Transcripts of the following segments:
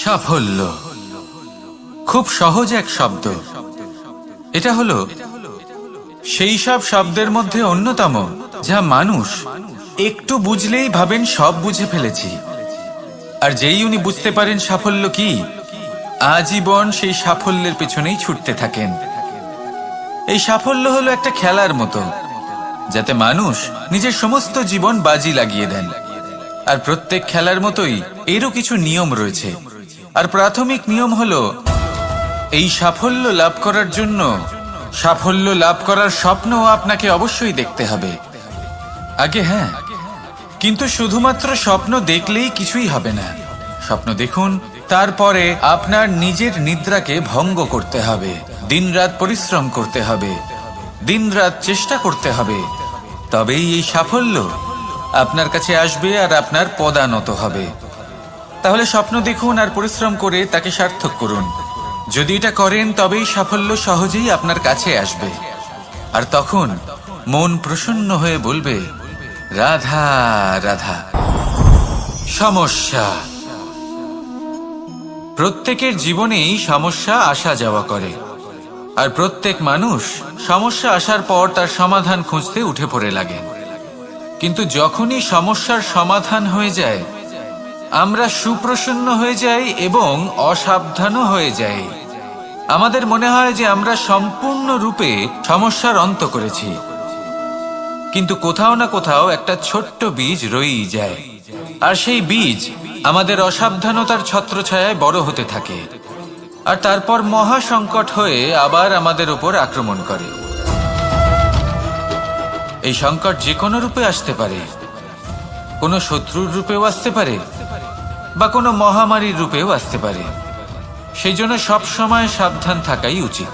সাফল্য খুব সহজ এক শব্দ। এটা হলো সেই সব শব্দের মধ্যে অন্যতম যা মানুষ একটু বুঝলেই ভাবেন সব বুঝে ফেলেছি। আর যেই উনি বুঝতে পারেন সাফল্য কি, আজীবন সেই সাফল্যের পেছনেই ছুটতে থাকেন। এই সাফল্য হলো একটা খেলার মতো, যাতে মানুষ নিজের সমস্ত জীবন বাজি লাগিয়ে দেন। আর প্রত্যেক খেলার মতোই এরও কিছু নিয়ম রয়েছে। আর প্রাথমিক নিয়ম হলো, এই সাফল্য লাভ করার জন্য সাফল্য লাভ করার স্বপ্ন আপনাকে অবশ্যই দেখতে হবে আগে। হ্যাঁ, কিন্তু শুধুমাত্র স্বপ্ন দেখলেই কিছুই হবে না। স্বপ্ন দেখুন, তারপরে আপনার নিজের নিদ্রাকে ভঙ্গ করতে হবে, দিনরাত পরিশ্রম করতে হবে, দিনরাত চেষ্টা করতে হবে। তবেই এই সাফল্য আপনার কাছে আসবে আর আপনার পদানত হবে। তাহলে স্বপ্ন দেখুন আর পরিশ্রম করে তাকে সার্থক করুন। যদি এটা করেন তবেই সাফল্য সহজেই আপনার কাছে আসবে। আর তখন মন প্রসন্ন হয়ে বলবে, রাধা রাধা। সমস্যা, প্রত্যেকের জীবনেই সমস্যা আসা যাওয়া করে। আর প্রত্যেক মানুষ সমস্যা আসার পর তার সমাধান খুঁজতে উঠে পড়ে লাগেন। কিন্তু যখনই সমস্যার সমাধান হয়ে যায়, আমরা সুপ্রসন্ন হয়ে যাই এবং অসাবধানও হয়ে যাই। আমাদের মনে হয় যে আমরা সম্পূর্ণরূপে সমস্যার অন্ত করেছি, কিন্তু কোথাও না কোথাও একটা ছোট্ট বীজ রয়েই যায়। আর সেই বীজ আমাদের অসাবধানতার ছত্রছায়ায় বড় হতে থাকে, আর তারপর মহা সংকট হয়ে আবার আমাদের উপর আক্রমণ করে। এই সংকট যে কোনো রূপে আসতে পারে, কোনো শত্রুর রূপেও আসতে পারে, বা কোনো মহামারীর রূপেও আসতে পারে। সেই জন্য সব সময় সাবধান থাকাই উচিত।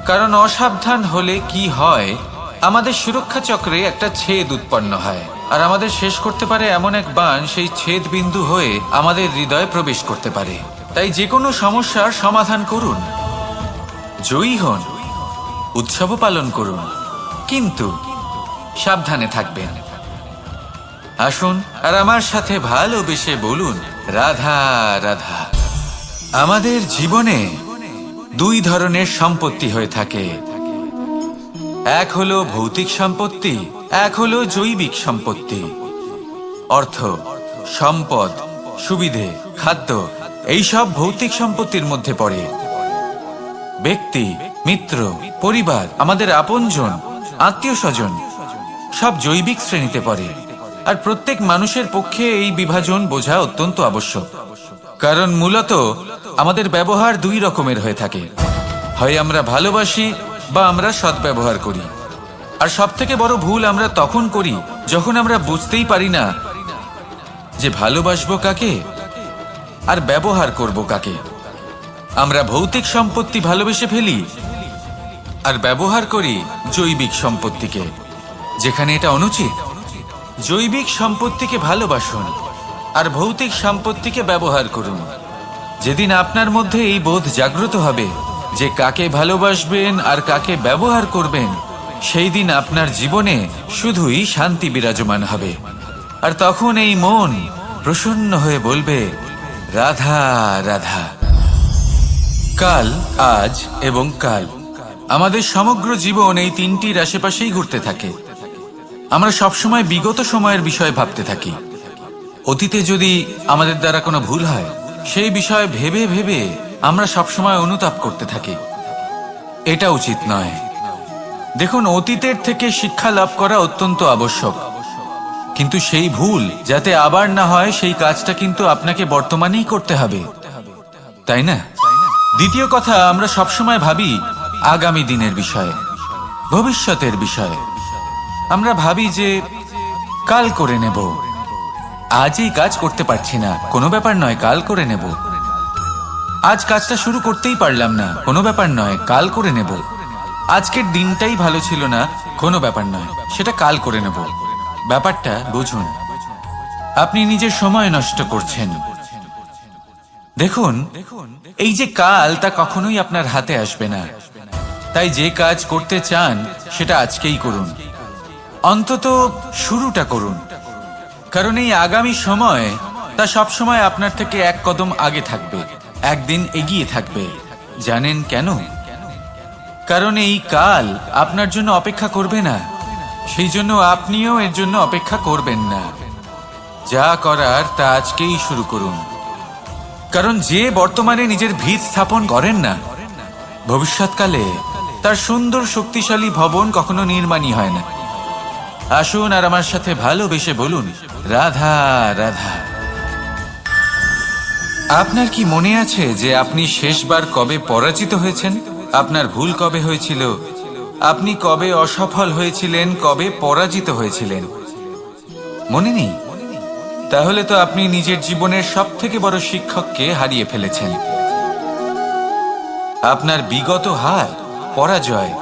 কারণ অসাবধান হলে কি হয়, আমাদের সুরক্ষা চক্রে একটা ছেদ উৎপন্ন হয়, আর আমাদের শেষ করতে পারে এমন এক বাণ সেই ছেদ বিন্দু হয়ে আমাদের হৃদয়ে প্রবেশ করতে পারে। তাই যে কোনো সমস্যার সমাধান করুন, জয়ী হন, উৎসব পালন করুন, কিন্তু সাবধানে থাকবেন। আসুন আর আমার সাথে ভালোবেসে বলুন, রাধা রাধা। আমাদের জীবনে দুই ধরনের সম্পত্তি হয়ে থাকে, এক হলো ভৌতিক সম্পত্তি, এক হলো জৈবিক সম্পত্তি। অর্থ, সম্পদ, সুবিধে, খাদ্য, এইসব ভৌতিক সম্পত্তির মধ্যে পড়ে। ব্যক্তি, মিত্র, পরিবার, আমাদের আপনজন, আত্মীয় স্বজন সব জৈবিক শ্রেণীতে পড়ে। আর প্রত্যেক মানুষের পক্ষে এই বিভাজন বোঝা অত্যন্ত আবশ্যক। কারণ মূলত আমাদের ব্যবহার দুই রকমের হয়ে থাকে, হয় আমরা ভালোবাসি বা আমরা সদ্ব্যবহার করি। আর সবথেকে বড় ভুল আমরা তখন করি যখন আমরা বুঝতেই পারি না যে ভালোবাসবো কাকে আর ব্যবহার করব কাকে। আমরা ভৌতিক সম্পত্তি ভালোবেসে ফেলি আর ব্যবহার করি জৈবিক সম্পত্তিকে, যেখানে এটা অনুচিত। জৈবিক সম্পত্তিকে ভালোবাসুন আর ভৌতিক সম্পত্তিকে ব্যবহার করুন। যেদিন আপনার মধ্যে এই বোধ জাগ্রত হবে যে কাকে ভালোবাসবেন আর কাকে ব্যবহার করবেন, সেই দিন আপনার জীবনে শুধুই শান্তি বিরাজমান হবে। আর তখন এই মন প্রসন্ন হয়ে বলবে, রাধা রাধা। কাল, আজ এবং কাল, আমাদের সমগ্র জীবন এই তিনটির আশেপাশেই ঘুরতে থাকে। আমরা সবসময় বিগত সময়ের বিষয়ে ভাবতে থাকি। অতীতে যদি আমাদের দ্বারা কোনো ভুল হয়, সেই বিষয়ে ভেবে ভেবে আমরা সবসময় অনুতাপ করতে থাকি। এটা উচিত নয়। দেখুন, অতীতের থেকে শিক্ষা লাভ করা অত্যন্ত আবশ্যক, কিন্তু সেই ভুল যাতে আবার না হয় সেই কাজটা কিন্তু আপনাকে বর্তমানেই করতে হবে, তাই না? দ্বিতীয় কথা, আমরা সবসময় ভাবি আগামী দিনের বিষয়ে, ভবিষ্যতের বিষয়ে। আমরা ভাবি যে কাল করে নেব, আজ এই কাজ করতে পারছি না, কোনো ব্যাপার নয়, কাল করে নেব। আজ কাজটা শুরু করতেই পারলাম না, কোনো ব্যাপার নয়, কাল করে নেব। আজকের দিনটাই ভালো ছিল না, কোনো ব্যাপার নয়, সেটা কাল করে নেব। ব্যাপারটা বুঝুন, আপনি নিজের সময় নষ্ট করছেন। দেখুন, এই যে কাল, তা কখনোই আপনার হাতে আসবে না। তাই যে কাজ করতে চান সেটা আজকেই করুন, অন্তত শুরুটা করুন, কারণ এই আগামী সময় তা সবসময় আপনার থেকে এক কদম আগে থাকবে, একদিন এগিয়ে থাকবে। জানেন কেন? কারণ এই কাল আপনার জন্য অপেক্ষা করবে না, সেই জন্য আপনিও এর জন্য অপেক্ষা করবেন না। যা করার তা আজকেই শুরু করুন, কারণ যে বর্তমানে নিজের ভিত স্থাপন করেন না, ভবিষ্যৎকালে তার সুন্দর শক্তিশালী ভবন কখনো নির্মাণই হয় না। আসুন আর আমার সাথে ভালোবেসে বলুন, রাধা রাধা। আপনার কি মনে আছে যে আপনি শেষবার কবে পরাজিত হয়েছেন? আপনার ভুল কবে হয়েছিল? আপনি কবে অসফল হয়েছিলেন, কবে পরাজিত হয়েছিলেন? মনে নেই? তাহলে তো আপনি নিজের জীবনের সবথেকে বড় শিক্ষককে হারিয়ে ফেলেছেন। আপনার বিগত হার, পরাজয়,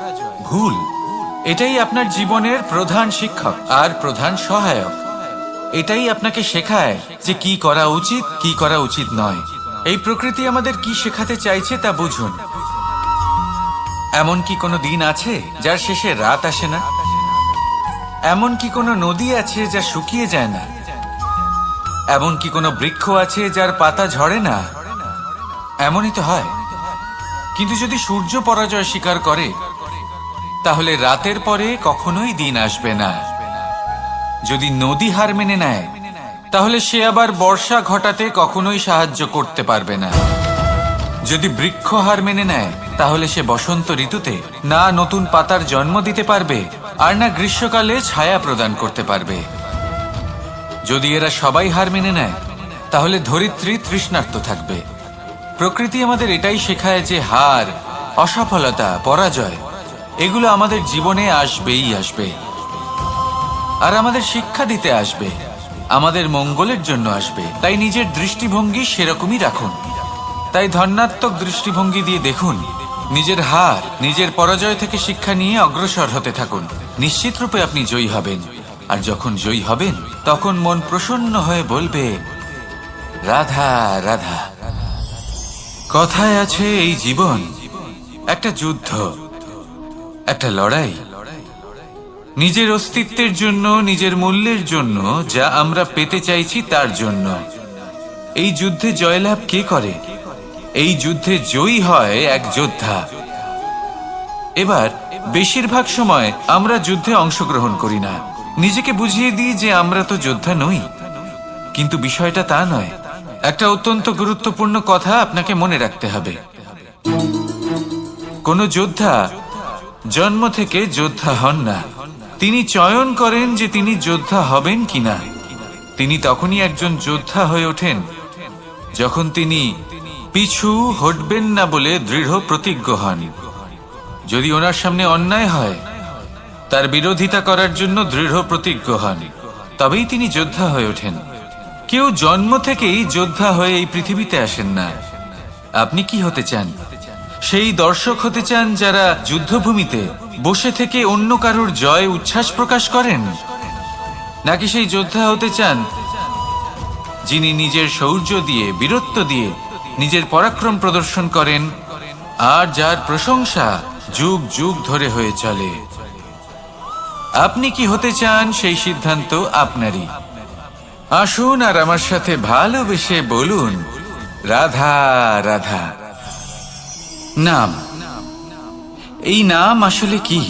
ভুল, এটাই আপনার জীবনের প্রধান শিক্ষক আর প্রধান সহায়ক। এটাই আপনাকে শেখায় যে কি করা উচিত, কি করা উচিত নয়। এই প্রকৃতি আমাদের কি শেখাতে চাইছে তা বুঝুন। এমন কি কোনো দিন আছে যার শেষে রাত আসে না? এমন কি কোনো নদী আছে যা শুকিয়ে যায় না? এমন কি কোনো বৃক্ষ আছে যার পাতা ঝরে না? এমনই তো হয়। কিন্তু যদি সূর্য পরাজয় স্বীকার করে, তাহলে রাতের পরে কখনোই দিন আসবে না। যদি নদী হার মেনে নেয়, তাহলে সে আবার বর্ষা ঘটাতে কখনোই সাহায্য করতে পারবে না। যদি বৃক্ষ হার মেনে নেয়, তাহলে সে বসন্ত ঋতুতে না নতুন পাতার জন্ম দিতে পারবে, আর না গ্রীষ্মকালে ছায়া প্রদান করতে পারবে। যদি এরা সবাই হার মেনে নেয়, তাহলে ধরিত্রী তৃষ্ণার্ত থাকবে। প্রকৃতি আমাদের এটাই শেখায় যে হার, অসফলতা, পরাজয় এগুলো আমাদের জীবনে আসবেই আসবে, আর আমাদের শিক্ষা দিতে আসবে, আমাদের মঙ্গলের জন্য আসবে। তাই নিজের দৃষ্টিভঙ্গি সেরকমই রাখুন। তাই ধনাত্মক দৃষ্টিভঙ্গি দিয়ে দেখুন, নিজের হার, নিজের পরাজয় থেকে শিক্ষা নিয়ে অগ্রসর হতে থাকুন। নিশ্চিত রূপে আপনি জয়ী হবেন, আর যখন জয়ী হবেন তখন মন প্রসন্ন হয়ে বলবে, রাধা রাধা। কথায় আছে এই জীবন একটা যুদ্ধ, একটা লড়াই, নিজের অস্তিত্বের জন্য, নিজের মূল্যের জন্য, যা আমরা পেতে চাইছি তার জন্য। এই যুদ্ধে জয়লাভ কে করে? এই যুদ্ধে জয়ী হয় এক যোদ্ধা। এবার বেশিরভাগ সময় আমরা যুদ্ধে অংশগ্রহণ করি না, নিজেকে বুঝিয়ে দিই যে আমরা তো যোদ্ধা নই। কিন্তু বিষয়টা তা নয়। একটা অত্যন্ত গুরুত্বপূর্ণ কথা আপনাকে মনে রাখতে হবে। কোন যোদ্ধা জন্ম থেকে যোদ্ধা হন না, তিনি চয়ন করেন যে তিনি যোদ্ধা হবেন কিনা। তিনি তখনই একজন যোদ্ধা হয়ে ওঠেন যখন তিনি পিছু হটবেন না বলে দৃঢ় প্রতিজ্ঞ হন। যদি ওনার সামনে অন্যায় হয়, তার বিরোধিতা করার জন্য দৃঢ় প্রতিজ্ঞ হন, তবেই তিনি যোদ্ধা হয়ে ওঠেন। কেউ জন্ম থেকেই যোদ্ধা হয়ে এই পৃথিবীতে আসেন না। আপনি কি হতে চান? সেই দর্শক হতে চান যারা যুদ্ধভূমিতে বসে থেকে অন্য কারোর জয় উচ্ছ্বাস প্রকাশ করেন, নাকি সেই যোদ্ধা হতে চান যিনি নিজের শৌর্য দিয়ে, বীরত্ব দিয়ে নিজের পরাক্রম প্রদর্শন করেন, আর যার প্রশংসা যুগ যুগ ধরে হয়ে চলে? আপনি কি হতে চান সেই সিদ্ধান্ত আপনারই। আসুন আর আমার সাথে ভালোবেসে বলুন, রাধা রাধা। নাম, এই নাম আসলে কি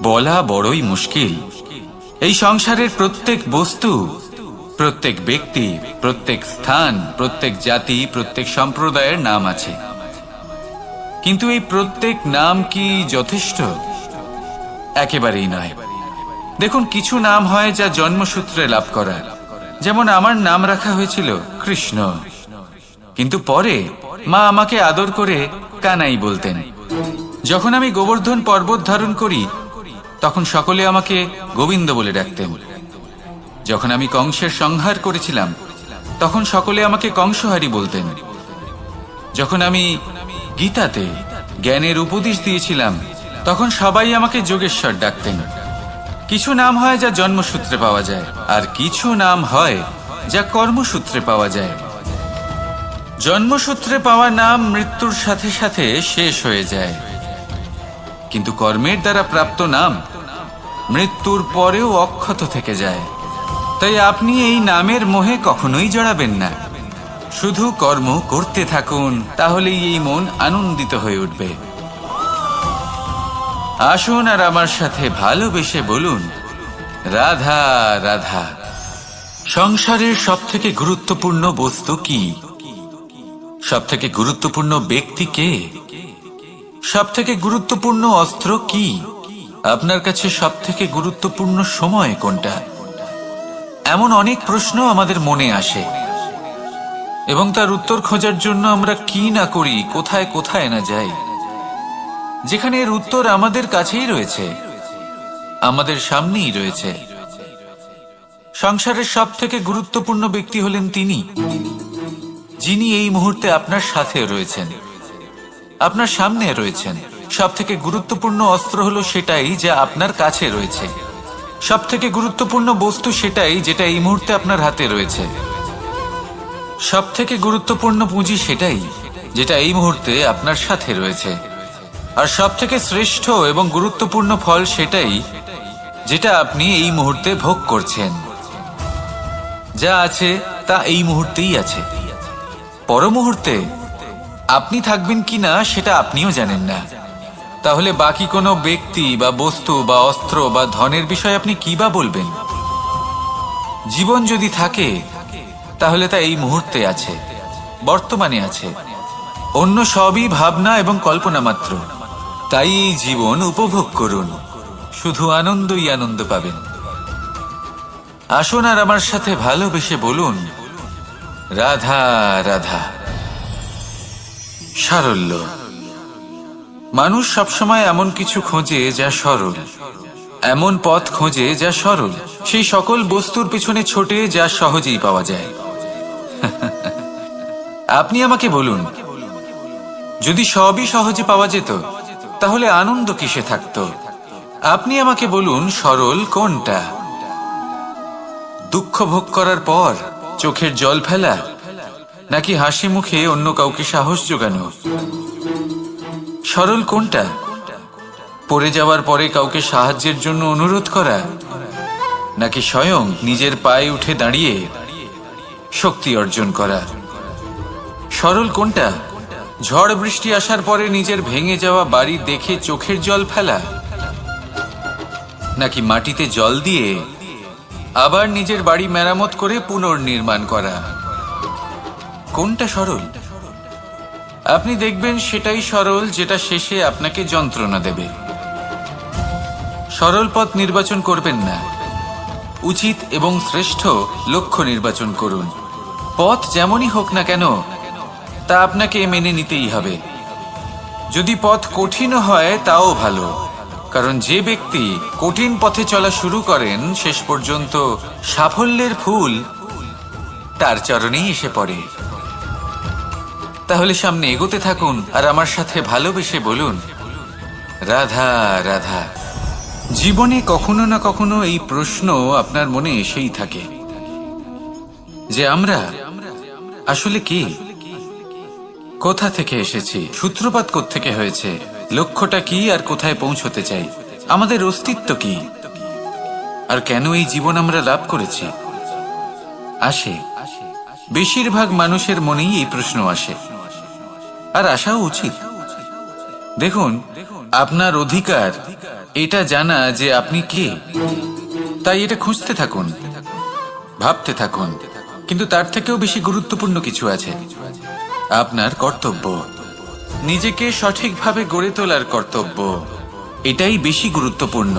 বলা বড়ই মুশকিল। এই সংসারের প্রত্যেক বস্তু, প্রত্যেক ব্যক্তি, প্রত্যেক স্থান, প্রত্যেক জাতি, প্রত্যেক সম্প্রদায়ের নাম আছে। কিন্তু এই প্রত্যেক নাম কি যথেষ্ট? একেবারেই নয়। দেখুন, কিছু নাম হয় যা জন্মসূত্রে লাভ করা। যেমন আমার নাম রাখা হয়েছিল কৃষ্ণ, কিন্তু পরে মা আমাকে আদর করে কানাই বলতেন। যখন আমি গোবর্ধন পর্বত ধারণ করি, তখন সকলে আমাকে গোবিন্দ বলে ডাকতেন। যখন আমি কংসের সংহার করেছিলাম, তখন সকলে আমাকে কংসহারি বলতেন। যখন আমি গীতাতে জ্ঞানের উপদেশ দিয়েছিলাম, তখন সবাই আমাকে যোগেশ্বর ডাকতেন। কিছু নাম হয় যা জন্মসূত্রে পাওয়া যায়, আর কিছু নাম হয় যা কর্মসূত্রে পাওয়া যায়। জন্মসূত্রে পাওয়া নাম মৃত্যুর সাথে সাথে শেষ হয়ে যায়, কিন্তু কর্মের দ্বারা প্রাপ্ত নাম মৃত্যুর পরেও অক্ষত থেকে যায়। তাই আপনি এই নামের মোহে কখনোই জড়াবেন না। শুধু কর্ম করতে থাকুন, তাহলেই এই মন আনন্দিত হয়ে উঠবে। আসুন আর আমার সাথে ভালোবেসে বলুন, রাধা রাধা। সংসারের সবথেকে গুরুত্বপূর্ণ বস্তু কি? সবথেকে গুরুত্বপূর্ণ ব্যক্তি কে? সবথেকে গুরুত্বপূর্ণ অস্ত্র কি? আপনার কাছে সবথেকে গুরুত্বপূর্ণ সময় কোনটা? এমন অনেক প্রশ্ন আমাদের মনে আসে, এবং তার উত্তর খোঁজার জন্য আমরা কি না করি, কোথায় কোথায় না যাই, যেখানে এর উত্তর আমাদের কাছেই রয়েছে, আমাদের সামনেই রয়েছে। সংসারের সবথেকে গুরুত্বপূর্ণ ব্যক্তি হলেন তিনি, যিনি এই মুহূর্তে আপনার সাথে রয়েছেন, আপনার সামনে রয়েছেন। সবথেকে গুরুত্বপূর্ণ অস্ত্র হলো সেটাই যা আপনার কাছে রয়েছে। সবথেকে গুরুত্বপূর্ণ বস্তু সেটাই যেটা এই মুহূর্তে আপনার হাতে রয়েছে। সবথেকে গুরুত্বপূর্ণ পুঁজি সেটাই যেটা এই মুহূর্তে আপনার সাথে রয়েছে। আর সবথেকে শ্রেষ্ঠ এবং গুরুত্বপূর্ণ ফল সেটাই যেটা আপনি এই মুহূর্তে ভোগ করছেন। যা আছে তা এই মুহূর্তেই আছে। পর মুহূর্তে আপনি থাকবেন কিনা সেটা আপনিও জানেন না। তাহলে বাকি কোনো ব্যক্তি বা বস্তু বা অস্ত্র বা ধনের বিষয়ে আপনি কি বা বলবেন? জীবন যদি থাকে তাহলে তা এই মুহূর্তে আছে, বর্তমানে আছে। অন্য সবই ভাবনা এবং কল্পনা মাত্র। তাই এই জীবন উপভোগ করুন, শুধু আনন্দই আনন্দ পাবেন। আসুন আর আমার সাথে ভালোবেসে বলুন, রাধা রাধা। সারল্য। মানুষ সবসময় এমন কিছু খোঁজে যা সরল, এমন পথ খোঁজে যা সরল, সেই সকল বস্তুর পিছনে ছোটে যা সহজেই পাওয়া যায়। আপনি আমাকে বলুন, যদি সবই সহজে পাওয়া যেত তাহলে আনন্দ কিসে থাকতো? আপনি আমাকে বলুন, সরল কোনটা? দুঃখ ভোগ করার পর চোখের জল ফেলা, নাকি হাসি মুখে অন্য কাউকে সাহস জোগানো? সরল কোনটা? পড়ে যাওয়ার পরে কাউকে সাহায্যের জন্য অনুরোধ করা, নাকি স্বয়ং নিজের পায়ে উঠে দাঁড়িয়ে শক্তি অর্জন করা? সরল কোনটা? ঝড় বৃষ্টি আসার পরে নিজের ভেঙে যাওয়া বাড়ি দেখে চোখের জল ফেলা, নাকি মাটিতে জল দিয়ে আবার নিজের বাড়ি মেরামত করে পুনর্নির্মাণ করা? কোনটা সরল? আপনি দেখবেন সেটাই সরল যেটা শেষে আপনাকে যন্ত্রণা দেবে। সরল পথ নির্বাচন করবেন না, উচিত এবং শ্রেষ্ঠ লক্ষ্য নির্বাচন করুন। পথ যেমনই হোক না কেন তা আপনাকে মেনে নিতেই হবে। যদি পথ কঠিন হয় তাও ভালো, কারণ যে ব্যক্তি কঠিন পথে চলা শুরু করেন শেষ পর্যন্ত সাফল্যের ফুল তার চরণেই এসে পড়ে। তাহলে সামনে এগোতে থাকুন আর আমার সাথে ভালোবেসে বলুন, রাধা রাধা। জীবনে কখনো না কখনো এই প্রশ্ন আপনার মনে এসেই থাকে যে আমরা আসলে কে, কোথা থেকে এসেছি, সূত্রপাত কোত্থেকে হয়েছে, লক্ষ্যটা কি আর কোথায় পৌঁছতে চাই, আমাদের অস্তিত্ব কি, আর কেন এই জীবন আমরা লাভ করেছি? আসে, বেশিরভাগ মানুষের মনেই এই প্রশ্ন আসে, আর আসাও উচিত। দেখুন, আপনার অধিকার এটা জানা যে আপনি কে। তাই এটা খুঁজতে থাকুন, ভাবতে থাকুন। কিন্তু তার থেকেও বেশি গুরুত্বপূর্ণ কিছু আছে, আপনার কর্তব্য। নিজেকে সঠিকভাবে গড়ে তোলার কর্তব্য, এটাই বেশি গুরুত্বপূর্ণ।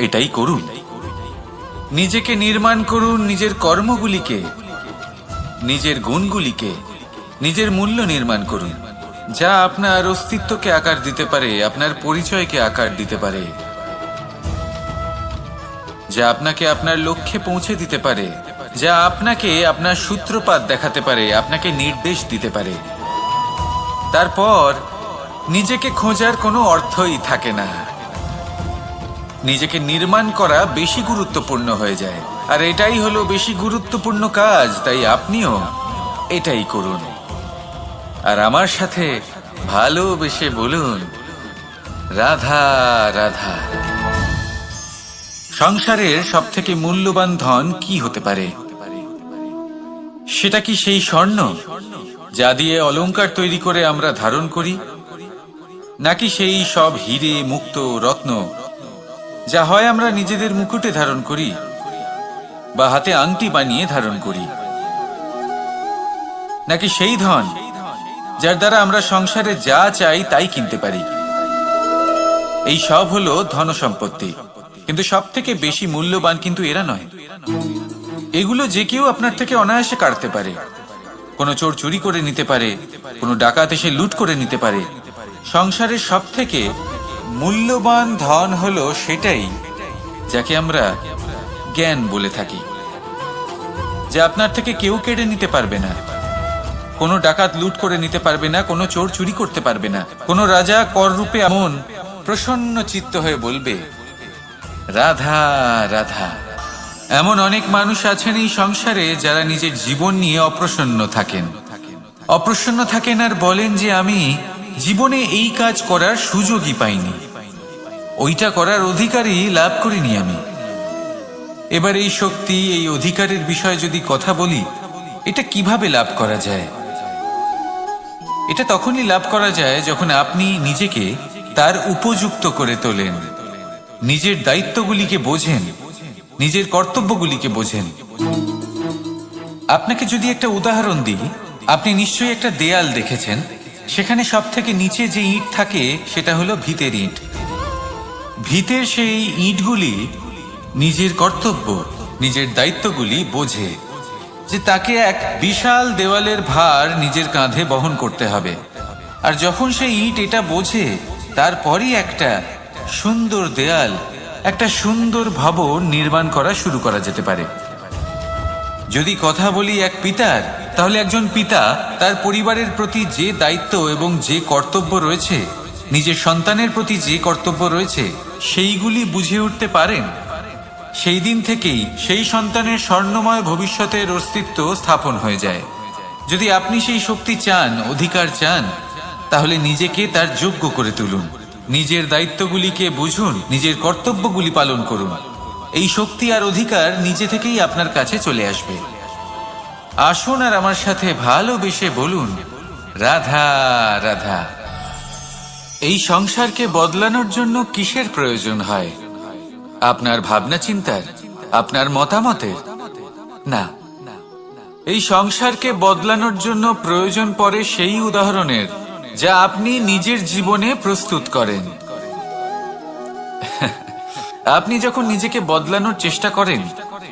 এটাই করুন। নিজেকে নির্মাণ করুন, নিজের কর্মগুলিকে, নিজের গুণগুলিকে, নিজের মূল্য নির্মাণ করুন, যা আপনার অস্তিত্বকে আকার দিতে পারে, আপনার পরিচয়কে আকার দিতে পারে, যা আপনাকে আপনার লক্ষ্যে পৌঁছে দিতে পারে, যা আপনাকে আপনার সূত্রপাত দেখাতে পারে, আপনাকে নির্দেশ দিতে পারে। তারপর নিজেকে খোঁজার কোনো অর্থই থাকে না। নিজেকে নির্মাণ করা বেশি গুরুত্বপূর্ণ হয়ে যায়, আর এটাই হলো বেশি গুরুত্বপূর্ণ কাজ। তাই আপনিও এটাই করুন আর আমার সাথে ভালোবেসে বলুন, রাধা রাধা। সংসারের সবথেকে মূল্যবান ধন কি হতে পারে? সেটা কি সেই স্বর্ণ যা দিয়ে অলংকার তৈরি করে আমরা ধারণ করি, নাকি সেই সব হিরে মুক্ত রত্ন যা হয় আমরা নিজেদের মুকুটে ধারণ করি বা হাতে আংটি বানিয়ে ধারণ করি, নাকি সেই ধন যার দ্বারা আমরা সংসারে যা চাই তাই কিনতে পারি? এই সব হলো ধন সম্পত্তি, কিন্তু সব থেকে বেশি মূল্যবান কিন্তু এরা নয়। এগুলো যে কেউ আপনার থেকে অনায়াসে কাটতে পারে। কোনো চোর চুরি করে নিতে পারে, কোনো ডাকাত এসে লুট করে নিতে পারে। সংসারের সব থেকে মূল্যবান ধন হলো সেটাই যাকে আমরা জ্ঞান বলে থাকি, যা আপনার থেকে কেউ কেড়ে নিতে পারবে না। কোনো ডাকাত লুট করে নিতে পারবে না, কোনো চোর চুরি করতে পারবে না। কোনো রাজা কর রূপে এমন প্রসন্ন চিত্ত হয়ে বলবে, রাধা রাধা। এমন অনেক মানুষ আছেন এই সংসারে যারা নিজের জীবন নিয়ে অপ্রসন্ন থাকেন আর বলেন যে আমি জীবনে এই কাজ করার সুযোগই পাইনি, ওইটা করার অধিকারই লাভ করিনি আমি। এবার এই শক্তি, এই অধিকারের বিষয়ে যদি কথা বলি, এটা কিভাবে লাভ করা যায়? এটা তখনই লাভ করা যায় যখন আপনি নিজেকে তার উপযুক্ত করে তোলেন, নিজের দায়িত্বগুলিকে বোঝেন, নিজের কর্তব্যগুলিকে বোঝেন। আপনাকে যদি একটা উদাহরণ দিই, আপনি নিশ্চয়ই একটা দেয়াল দেখেছেন। সেখানে সব থেকে নিচে যে ইট থাকে সেটা হলো ভিতের ইট। ভিতের সেই ইটগুলি নিজের কর্তব্য, নিজের দায়িত্বগুলি বোঝে যে তাকে এক বিশাল দেওয়ালের ভার নিজের কাঁধে বহন করতে হবে। আর যখন সেই ইট এটা বোঝে, তারপরই একটা সুন্দর দেয়াল, একটা সুন্দর ভবন নির্মাণ করা শুরু করা যেতে পারে। যদি কথা বলি এক পিতার, তাহলে একজন পিতা তার পরিবারের প্রতি যে দায়িত্ব এবং যে কর্তব্য রয়েছে, নিজের সন্তানের প্রতি যে কর্তব্য রয়েছে, সেইগুলি বুঝে উঠতে পারেন। সেই দিন থেকেই সেই সন্তানের স্বর্ণময় ভবিষ্যতের অস্তিত্ব স্থাপন হয়ে যায়। যদি আপনি সেই শক্তি চান, অধিকার চান, তাহলে নিজেকে তার যোগ্য করে তুলুন, নিজের দায়িত্বগুলিকে বুঝুন, নিজের কর্তব্যগুলি পালন করুন। এই শক্তি আর অধিকার নিজে থেকেই আপনার কাছে চলে আসবে। আসুন আর আমার সাথে ভালোবেসে বলুন, রাধা রাধা। এই সংসারকে বদলানোর জন্য কিসের প্রয়োজন হয়? আপনার ভাবনা চিন্তার, আপনার মতামতের? না, এই সংসারকে বদলানোর জন্য প্রয়োজন পড়ে সেই উদাহরণের যা আপনি নিজের জীবনে প্রস্তুত করেন। আপনি যখন নিজেকে বদলানোর চেষ্টা করেন,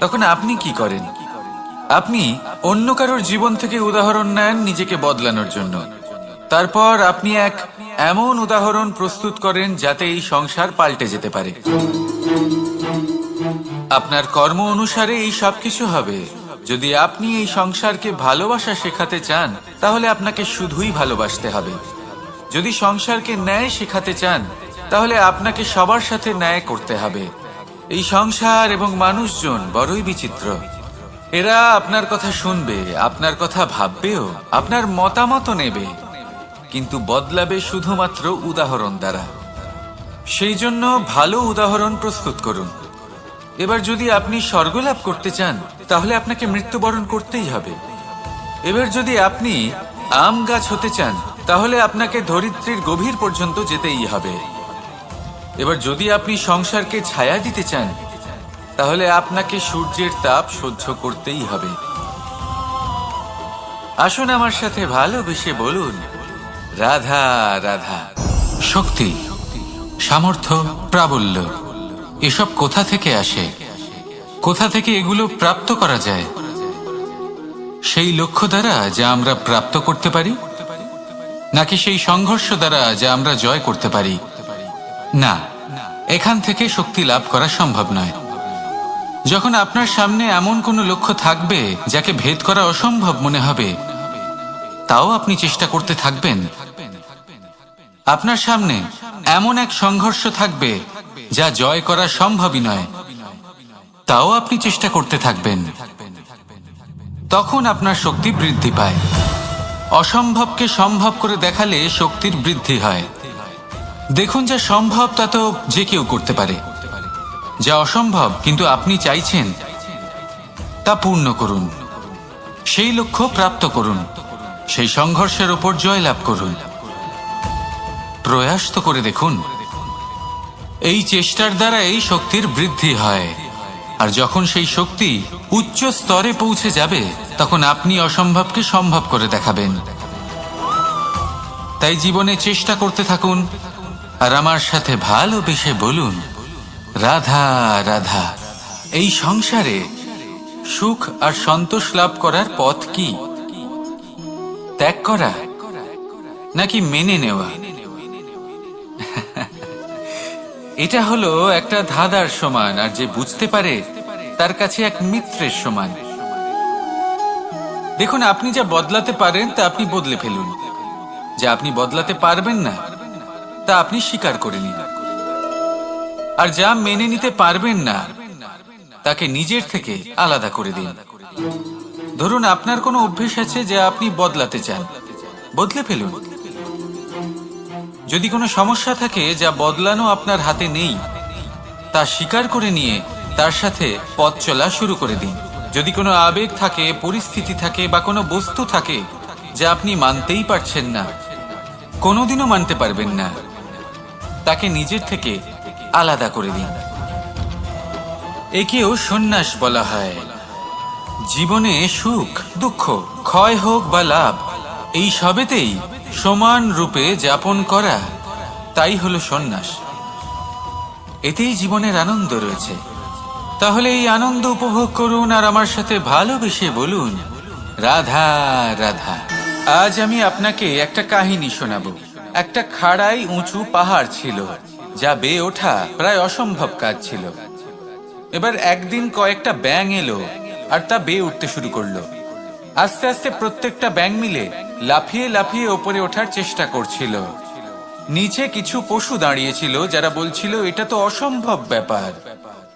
তখন আপনি কি করেন? আপনি অন্য কারোর জীবন থেকে উদাহরণ নেন নিজেকে বদলানোর জন্য। তারপর আপনি এক এমন উদাহরণ প্রস্তুত করেন যাতে এই সংসার পাল্টে যেতে পারে। আপনার কর্ম অনুসারে এই সবকিছু হবে। যদি আপনি এই সংসারকে ভালোবাসা শেখাতে চান, তাহলে আপনাকে শুধুই ভালোবাসতে হবে। যদি সংসারকে ন্যায় শেখাতে চান, তাহলে আপনাকে সবার সাথে ন্যায় করতে হবে। এই সংসার এবং মানুষজন বড়ই বিচিত্র। এরা আপনার কথা শুনবে, আপনার কথা ভাববেও, আপনার মতামত নেবে, কিন্তু বদলাবে শুধুমাত্র উদাহরণ দ্বারা। সেই জন্য ভালো উদাহরণ প্রস্তুত করুন। এবার যদি আপনি স্বর্গলাভ করতে চান, তাহলে আপনাকে মৃত্যুবরণ করতেই হবে। এবার যদি আপনি আম গাছ হতে চান, তাহলে আপনাকে ধরিত্রীর গভীর পর্যন্ত যেতেই হবে। এবার যদি আপনি সংসারকে ছায়া দিতে চান, তাহলে আপনাকে সূর্যের তাপ সহ্য করতেই হবে। আসুন আমার সাথে ভালোবেসে বলুন, রাধা রাধা। শক্তি, সামর্থ্য, প্রাবল্য এসব কোথা থেকে আসে? কোথা থেকে এগুলো প্রাপ্ত করা যায়? সেই লক্ষ্য দ্বারা যা আমরা প্রাপ্ত করতে পারি, নাকি সেই সংঘর্ষ দ্বারা যা আমরা জয় করতে পারি? না, এখান থেকে শক্তি লাভ করা সম্ভব নয়। যখন আপনার সামনে এমন কোনো লক্ষ্য থাকবে যাকে ভেদ করা অসম্ভব মনে হবে, তাও আপনি চেষ্টা করতে থাকবেন। আপনার সামনে এমন এক সংঘর্ষ থাকবে যা জয় করা সম্ভবই নয়, তাও আপনি চেষ্টা করতে থাকবেন। তখন আপনার শক্তি বৃদ্ধি পায়। অসম্ভবকে সম্ভব করে দেখালে শক্তির বৃদ্ধি হয়। দেখুন, যা সম্ভব তা তো যে কেউ করতে পারে। যা অসম্ভব কিন্তু আপনি চাইছেন তা পূর্ণ করুন, সেই লক্ষ্য প্রাপ্ত করুন, সেই সংঘর্ষের ওপর জয়লাভ করুন। প্রয়াস তো করে দেখুন। এই চেষ্টার দ্বারাই শক্তির বৃদ্ধি হয়। আর যখন সেই শক্তি উচ্চ স্তরে পৌঁছে যাবে তখন আপনি অসম্ভবকে সম্ভব করে দেখাবেন। তাই জীবনে চেষ্টা করতে থাকুন আর আমার সাথে ভালোবেসে বলুন, রাধা রাধা। এই সংসারে সুখ আর সন্তোষ লাভ করার পথ কি? ত্যাগ করা নাকি মেনে নেওয়া? এটা হলো একটা ধাঁধার সমান, আর যে বুঝতে পারে তার কাছে এক মিত্রের সমান। দেখুন, আপনি যা বদলাতে পারেন তা আপনি বদলে ফেলুন, যা আপনি বদলাতে পারবেন না তা আপনি স্বীকার করে নিন, আর যা মেনে নিতে পারবেন না তাকে নিজের থেকে আলাদা করে দিন। ধরুন, আপনার কোনো অভ্যেস আছে যা আপনি বদলাতে চান, বদলে ফেলুন। যদি কোনো সমস্যা থাকে যা বদলানো আপনার হাতে নেই, তা স্বীকার করে নিয়ে তার সাথে পথ চলা শুরু করে দিন। যদি কোনো আবেগ থাকে, পরিস্থিতি থাকে বা কোনো বস্তু থাকে যা আপনি মানতেই পারছেন না, কোনোদিনও মানতে পারবেন না, তাকে নিজের থেকে আলাদা করে দিন। একেও সন্ন্যাস বলা হয়। জীবনে সুখ দুঃখ, ক্ষয় হোক বা লাভ, এই সবেতেই সমান রূপে যাপন করা, তাই হলো সন্ন্যাস। এতেই জীবনের আনন্দ রয়েছে। তাহলে এই আনন্দ উপভোগ করুন আর আমার সাথে ভালোবেসে বলুন, রাধা রাধা। আজ আমি আপনাকে একটা কাহিনী শোনাবো। একটা খাড়াই উঁচু পাহাড় ছিল, যা বেয়ে ওঠা প্রায় অসম্ভব কাজ ছিল। এবার একদিন কয়েকটা ব্যাঙ এলো আর তা বেয়ে উঠতে শুরু করলো। আস্তে আস্তে প্রত্যেকটা ব্যাঙ মিলে লাফিয়ে লাফিয়ে ওপরে ওঠার চেষ্টা করছিল। নিচে কিছু পশু দাঁড়িয়েছিল যারা বলছিল, এটা তো অসম্ভব ব্যাপার,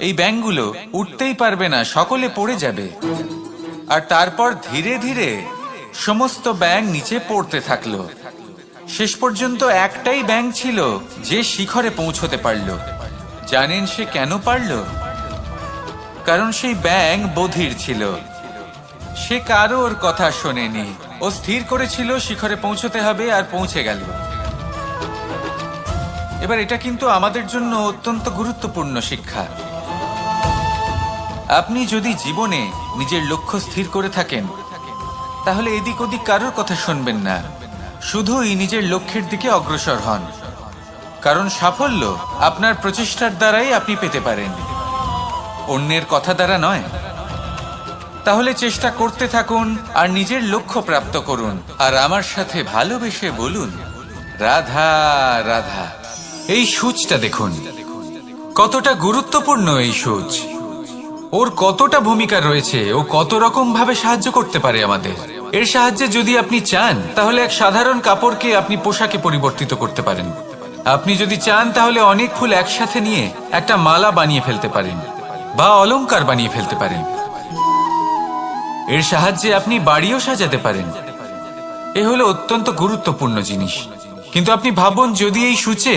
এই ব্যাঙগুলো উঠতেই পারবে না, সকলে পড়ে যাবে। আর তারপর ধীরে ধীরে সমস্ত ব্যাঙ নিচে পড়তে থাকলো। শেষ পর্যন্ত একটাই ব্যাঙ ছিল যে শিখরে পৌঁছতে পারল। জানেন সে কেন পারল? কারণ সেই ব্যাঙ বধির ছিল। সে কারোর কথা শোনেনি। ও স্থির করেছিল শিখরে পৌঁছতে হবে, আর পৌঁছে গেল। এবার এটা কিন্তু আমাদের জন্য অত্যন্ত গুরুত্বপূর্ণ শিক্ষা। আপনি যদি জীবনে নিজের লক্ষ্য স্থির করে থাকেন, তাহলে এদিক ওদিক কারোর কথা শুনবেন না, শুধুই নিজের লক্ষ্যের দিকে অগ্রসর হন। কারণ সাফল্য আপনার প্রচেষ্টার দ্বারাই আপনি পেতে পারেন, অন্যের কথা দ্বারা নয়। তাহলে চেষ্টা করতে থাকুন আর নিজের লক্ষ্য প্রাপ্ত করুন। আর আমার সাথে ভালোবেসে বলুন, রাধা রাধা। এই সূচটা দেখুন, কতটা গুরুত্বপূর্ণ এই সূচ। ওর কতটা ভূমিকা রয়েছে, ও কত রকম ভাবে সাহায্য করতে পারে আমাদের। এর সাহায্যে যদি আপনি চান, তাহলে এক সাধারণ কাপড়কে আপনি পোশাকে পরিবর্তিত করতে পারেন। আপনি যদি চান, তাহলে অনেক ফুল একসাথে নিয়ে একটা মালা বানিয়ে ফেলতে পারেন, বা অলংকার বানিয়ে ফেলতে পারেন। এর সাহায্যে আপনি বাড়িও সাজাতে পারেন। এ হলো অত্যন্ত গুরুত্বপূর্ণ জিনিস। কিন্তু আপনি ভাবুন, যদি এই সূচে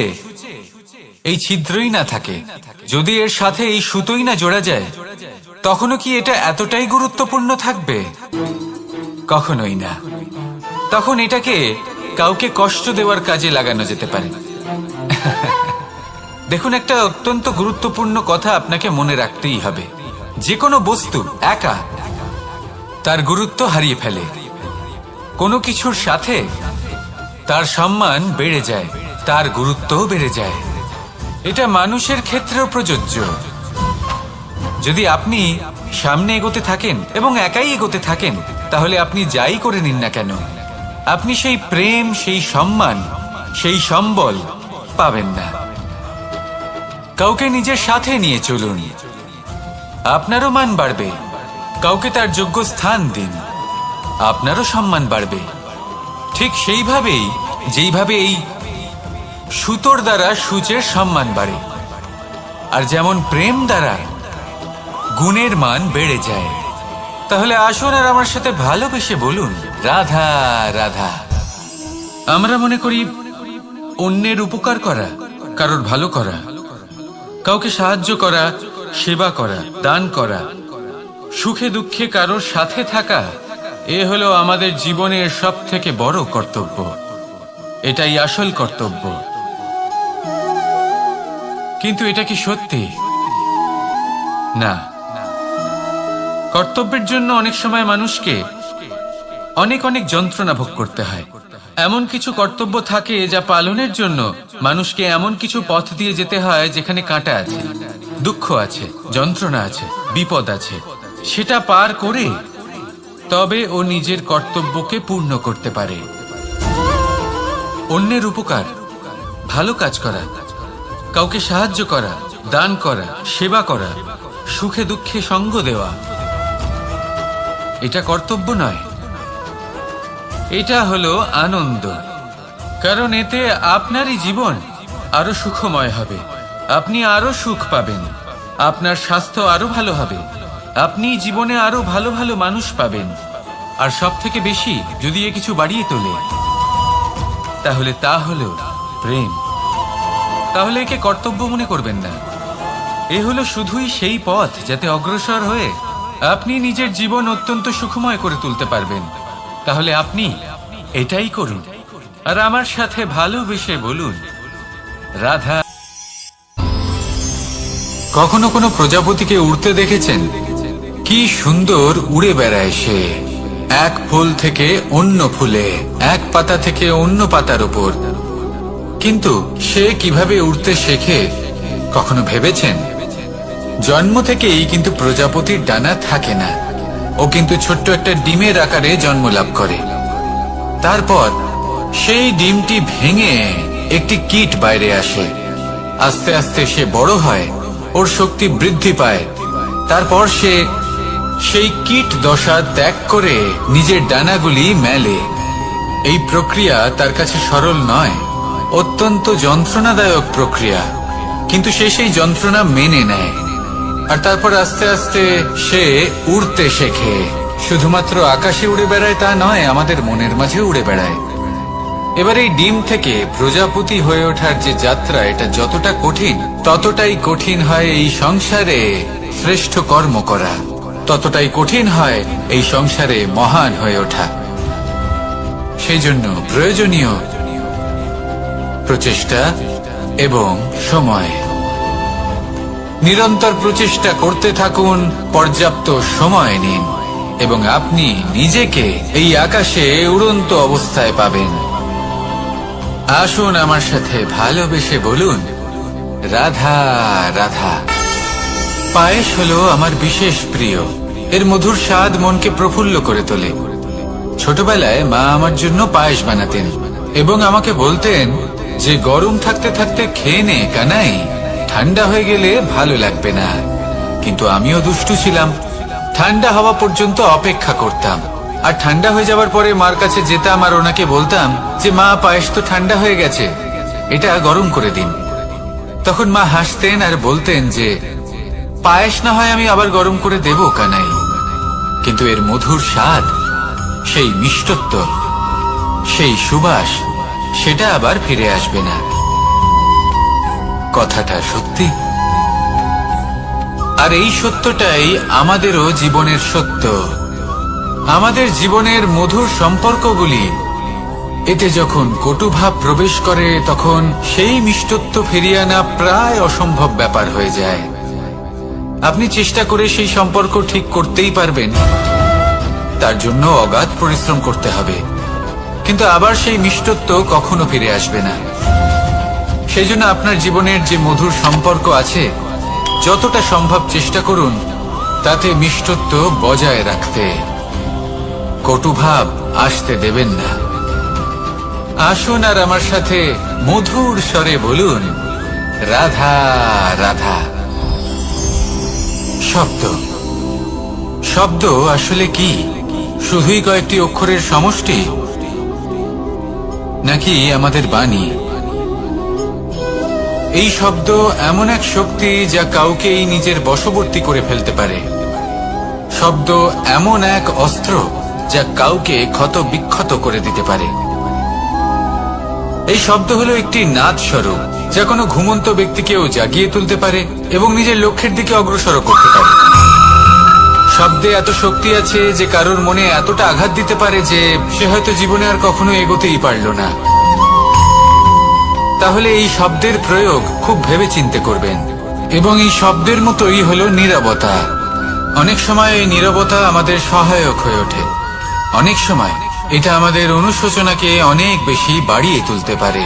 এই ছিদ্রই না থাকে, যদি এর সাথে এই সুতোই না জোড়া যায়, তখনও কি এটা এতটাই গুরুত্বপূর্ণ থাকবে? কখনোই না। তখন এটাকে কাউকে কষ্ট দেওয়ার কাজে লাগানো যেতে পারে। দেখুন, একটা অত্যন্ত গুরুত্বপূর্ণ কথা আপনাকে মনে রাখতেই হবে। যে কোনো বস্তু একা তার গুরুত্ব হারিয়ে ফেলে। কোনো কিছুর সাথে তার সম্মান বেড়ে যায়, তার গুরুত্বও বেড়ে যায়। এটা মানুষের ক্ষেত্রেও প্রযোজ্য। যদি আপনি সামনে এগোতে থাকেন এবং একাই এগোতে থাকেন, তাহলে আপনি যাই করে নিন না কেন, আপনি সেই প্রেম, সেই সম্মান, সেই সম্বল পাবেন না। কাউকে নিজের সাথে নিয়ে চলুন, আপনারও মান বাড়বে। কাউকে তার যোগ্য স্থান দিন, আপনারও সম্মান বাড়বে। ঠিক সেইভাবেই যেইভাবে এই সুতোর দ্বারা সূচের সম্মান বাড়ে, আর যেমন প্রেম দ্বারা গুণের মান বেড়ে যায়। তাহলে আসুন আর আমার সাথে ভালোবেসে বলুন, রাধা রাধা। আমরা মনে করি অন্যের উপকার করা, কারোর ভালো করা, কাউকে সাহায্য করা, সেবা করা, দান করা, সুখে দুঃখে কারোর সাথে থাকা, এ হলো আমাদের জীবনের সবথেকে বড় কর্তব্য। এটাই আসল কর্তব্য। কিন্তু এটা কি সত্যি? না। কর্তব্যের জন্য অনেক সময় মানুষকে অনেক অনেক যন্ত্রণা ভোগ করতে হয়। এমন কিছু কর্তব্য থাকে যা পালনের জন্য মানুষকে এমন কিছু পথ দিয়ে যেতে হয় যেখানে কাঁটা আছে, দুঃখ আছে, যন্ত্রণা আছে, বিপদ আছে। সেটা পার করে তবে ও নিজের কর্তব্যকে পূর্ণ করতে পারে। অন্যের উপকার, ভালো কাজ করা, কাউকে সাহায্য করা, দান করা, সেবা করা, সুখে দুঃখে সঙ্গ দেওয়া, এটা কর্তব্য নয়, এটা হলো আনন্দ। কারণ এতে আপনারই জীবন আরো সুখময় হবে, আপনি আরো সুখ পাবেন, আপনার স্বাস্থ্য আরো ভালো হবে, আপনি জীবনে আরো ভালো ভালো মানুষ পাবেন। আর সব থেকে বেশি যদি এ কিছু বাড়িয়ে তোলে, তাহলে তা হলো প্রেম। তাহলে একে কর্তব্য মনে করবেন না। এ হলো শুধুই সেই পথ যাতে অগ্রসর হয়ে আপনি নিজের জীবন অত্যন্ত সুখময় করে তুলতে পারবেন। তাহলে আপনি এটাই করুন আর আমার সাথে ভালোবেসে বলুন, রাধা। কখনো কোনো প্রজাপতিকে উড়তে দেখেছেন? কি সুন্দর উড়ে বেড়ায় সে, এক ফুল থেকে অন্য ফুলে, এক পাতা থেকে অন্য পাতার উপর। কিন্তু সে কিভাবে উড়তে শেখে কখনো ভেবেছেন? জন্ম থেকেই কিন্তু প্রজাপতির ডানা থাকে না, ও কিন্তু ছোট্ট একটা ডিমের আকারে জন্ম লাভ করে। তারপর সেই ডিমটি ভেঙে একটি কীট বাইরে আসে। আস্তে আস্তে সে বড় হয়, ওর শক্তি বৃদ্ধি পায়। তারপর সে সেই কীট দশা ত্যাগ করে নিজের ডানাগুলি মেলে। এই প্রক্রিয়া তার কাছে সরল নয়, অত্যন্ত যন্ত্রণাদায়ক প্রক্রিয়া, কিন্তু সে সেই যন্ত্রণা মেনে নেয়। আর তারপর আস্তে আস্তে সে উড়তে শেখে। শুধুমাত্র আকাশে উড়ে বেড়ায় তা নয়, আমাদের মনের মাঝে উড়ে বেড়ায়। এবার এই ডিম থেকে প্রজাপতি হয়ে ওঠার যে যাত্রা, এটা যতটা কঠিন, ততটাই কঠিন হয় এই সংসারে শ্রেষ্ঠ কর্ম করা, ততটাই কঠিন হয় এই সংসারে মহান হয়ে ওঠা। সেই জন্য প্রয়োজনীয় প্রচেষ্টা এবং সময়। নিরন্তর প্রচেষ্টা করতে থাকুন, পর্যাপ্ত সময় নিন, এবং আপনি নিজেকে এই আকাশে উড়ন্ত অবস্থায় পাবেন। আসুন আমার সাথে ভালোবেসে বলুন, রাধা রাধা। পায়েস হলো আমার বিশেষ প্রিয়। এর মধুর স্বাদ মনকে প্রফুল্ল করে তোলে। ছোটবেলায় মা আমার জন্য পায়েস বানাতেন এবং আমাকে বলতেন যে গরম থাকতে থাকতে খেয়ে নে কানাই, ঠান্ডা হয়ে গেলে ভালো লাগবে না। কিন্তু আমিও দুষ্টু ছিলাম, ঠান্ডা হওয়া পর্যন্ত অপেক্ষা করতাম, আর ঠান্ডা হয়ে যাওয়ার পরে মার কাছে যেতাম আর ওনাকে বলতাম যে মা, পায়েস তো ঠান্ডা হয়ে গেছে, এটা গরম করে দিন। তখন মা হাসতেন আর বলতেন যে পায়েস না হয় আমি আবার গরম করে দেব কানাই, কিন্তু এর মধুর স্বাদ, সেই মিষ্টত্ব, সেই সুবাস, সেটা আবার ফিরে আসবে না। কথাটা সত্যি। আর এই সত্যটাই আমাদেরও জীবনের সত্য। আমাদের জীবনের মধুর সম্পর্কগুলি, এতে যখন কটুভাব প্রবেশ করে, তখন সেই মিষ্টত্ব ফিরিয়ে আনা প্রায় অসম্ভব ব্যাপার হয়ে যায়। আপনি চেষ্টা করে সেই সম্পর্ক ঠিক করতেই পারবেন, তার জন্য অগাধ পরিশ্রম করতে হবে, কিন্তু আবার সেই মিষ্টত্ব কখনো ফিরে আসবে না। সেই জন্য আপনার জীবনের যে মধুর সম্পর্ক আছে, যতটা সম্ভব চেষ্টা করুন তাতে মিষ্টত্ব বজায় রাখতে। কটুভাব আসতে দেবেন না। আসুন আর আমার সাথে মধুর স্বরে বলুন, রাধা রাধা। শব্দ, শব্দ আসলে কি? শুধুই কয়েকটি অক্ষরের সমষ্টি, নাকি আমাদের বাণী? এই শব্দ এমন এক শক্তি যা কাউকেই নিজের বশবর্তী করে ফেলতে পারে। শব্দ এমন এক অস্ত্র যা কাউকে ক্ষত বিক্ষত করে দিতে পারে। এই শব্দ হলো একটি নাদ স্বরূপ যা কোনো ঘুমন্ত ব্যক্তিকেও জাগিয়ে তুলতে পারে এবং নিজের লক্ষ্যের দিকে অগ্রসর করতে পারে। শব্দে এত শক্তি আছে যে কারোর মনে এতটা আঘাত দিতে পারে যে সে হয়তো জীবনে আর কখনো এগোতেই পারল না। তাহলে এই শব্দের প্রয়োগ খুব ভেবে চিন্তে করবেন। এবং এই শব্দের মতোই হলো নীরবতা। অনেক সময় এই নীরবতা আমাদের সহায়ক হয়ে ওঠে। অনেক সময় এটা আমাদের অনুশোচনাকে অনেক বেশি বাড়িয়ে তুলতে পারে।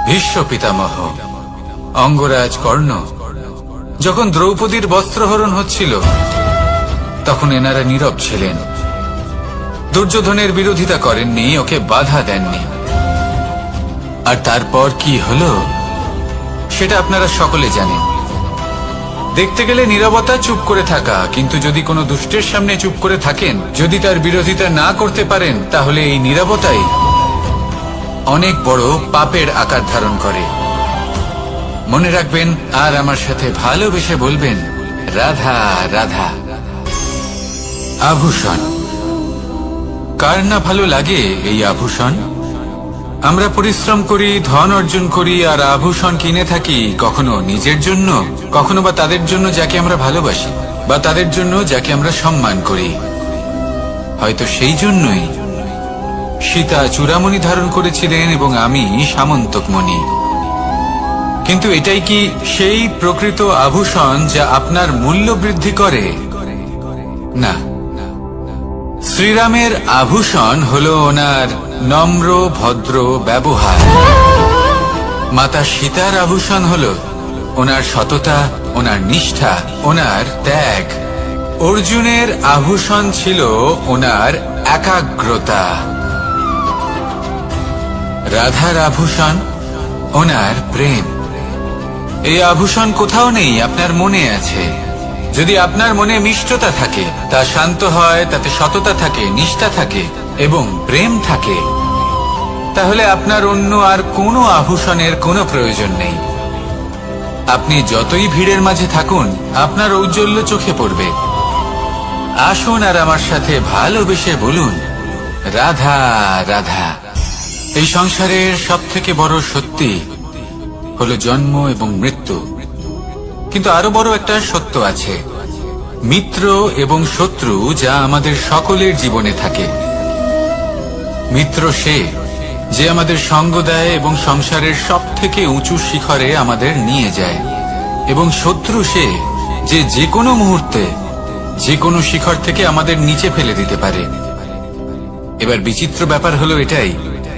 ভীষ্ম পিতামহ, অঙ্গরাজ কর্ণ যখন দ্রৌপদীর বস্ত্রহরণ হচ্ছিল তখন এনারা নীরব ছিলেন। দুর্যোধনের বিরোধিতা করেননি, ওকে বাধা দেননি। আর তারপর কি হলো সেটা আপনারা সকলে জানেন। দেখতে গেলে নীরবতা চুপ করে থাকা, কিন্তু যদি কোনো দুষ্টের সামনে চুপ করে থাকেন, যদি তার বিরোধিতা না করতে পারেন, তাহলে এই নীরবতাই অনেক বড় পাপের আকার ধারণ করে। মনে রাখবেন আর আমার সাথে ভালোবেসে বলবেন, রাধা রাধা। আভূষণ, কার না ভালো লাগে এই আভূষণ? আমরা পরিশ্রম করি, ধন অর্জন করি আর আভূষণ কিনে থাকি, কখনো নিজের জন্য, কখনো বা তাদের জন্য যাকে আমরা ভালোবাসি, বা তাদের জন্য যাকে আমরা সম্মান করি। হয়তো সেই জন্যই সীতা চূড়ামণি ধারণ করেছিলেন এবং আমি সামন্তক মণি। কিন্তু এটাই কি সেই প্রকৃত আভূষণ যা আপনার মূল্য বৃদ্ধি করে? না। শ্রীরামের আভূষণ হলো ওনার নম্র ভদ্র ব্যবহার। মাতা সীতার আভূষণ হলো ওনার সততা, ওনার নিষ্ঠা, ওনার ত্যাগ। অর্জুনের আভূষণ ছিল ওনার একাগ্রতা। রাধার আভূষণ ওনার প্রেম। এই আভূষণ কোথাও নেই, আপনার মনে আছে। যদি আপনার মনে মিষ্টতা থাকে, তা শান্ত হয়, তাতে সততা থাকে, নিষ্ঠা থাকে এবং প্রেম থাকে, তাহলে আপনার অন্য আর কোনো আভূষণের কোনো প্রয়োজন নেই। আপনি যতই ভিড়ের মাঝে থাকুন, আপনার ঔজ্জ্বল্য চোখে পড়বে। আসুন আর আমার সাথে ভালোবেসে বলুন, রাধা রাধা। এই সংসারের সবথেকে বড় সত্যি হলো জন্ম এবং মৃত্যু, কিন্তু আরো বড় একটা সত্য আছে, মিত্র এবং শত্রু, যা আমাদের সকলের জীবনে থাকে। মিত্র সে যে আমাদের সঙ্গ দেয় এবং সংসারের সবথেকে উঁচু শিখরে আমাদের নিয়ে যায়, এবং শত্রু সে যে যে কোনো মুহূর্তে যে কোনো শিখর থেকে আমাদের নিচে ফেলে দিতে পারে। এবার বিচিত্র ব্যাপার হলো এটাই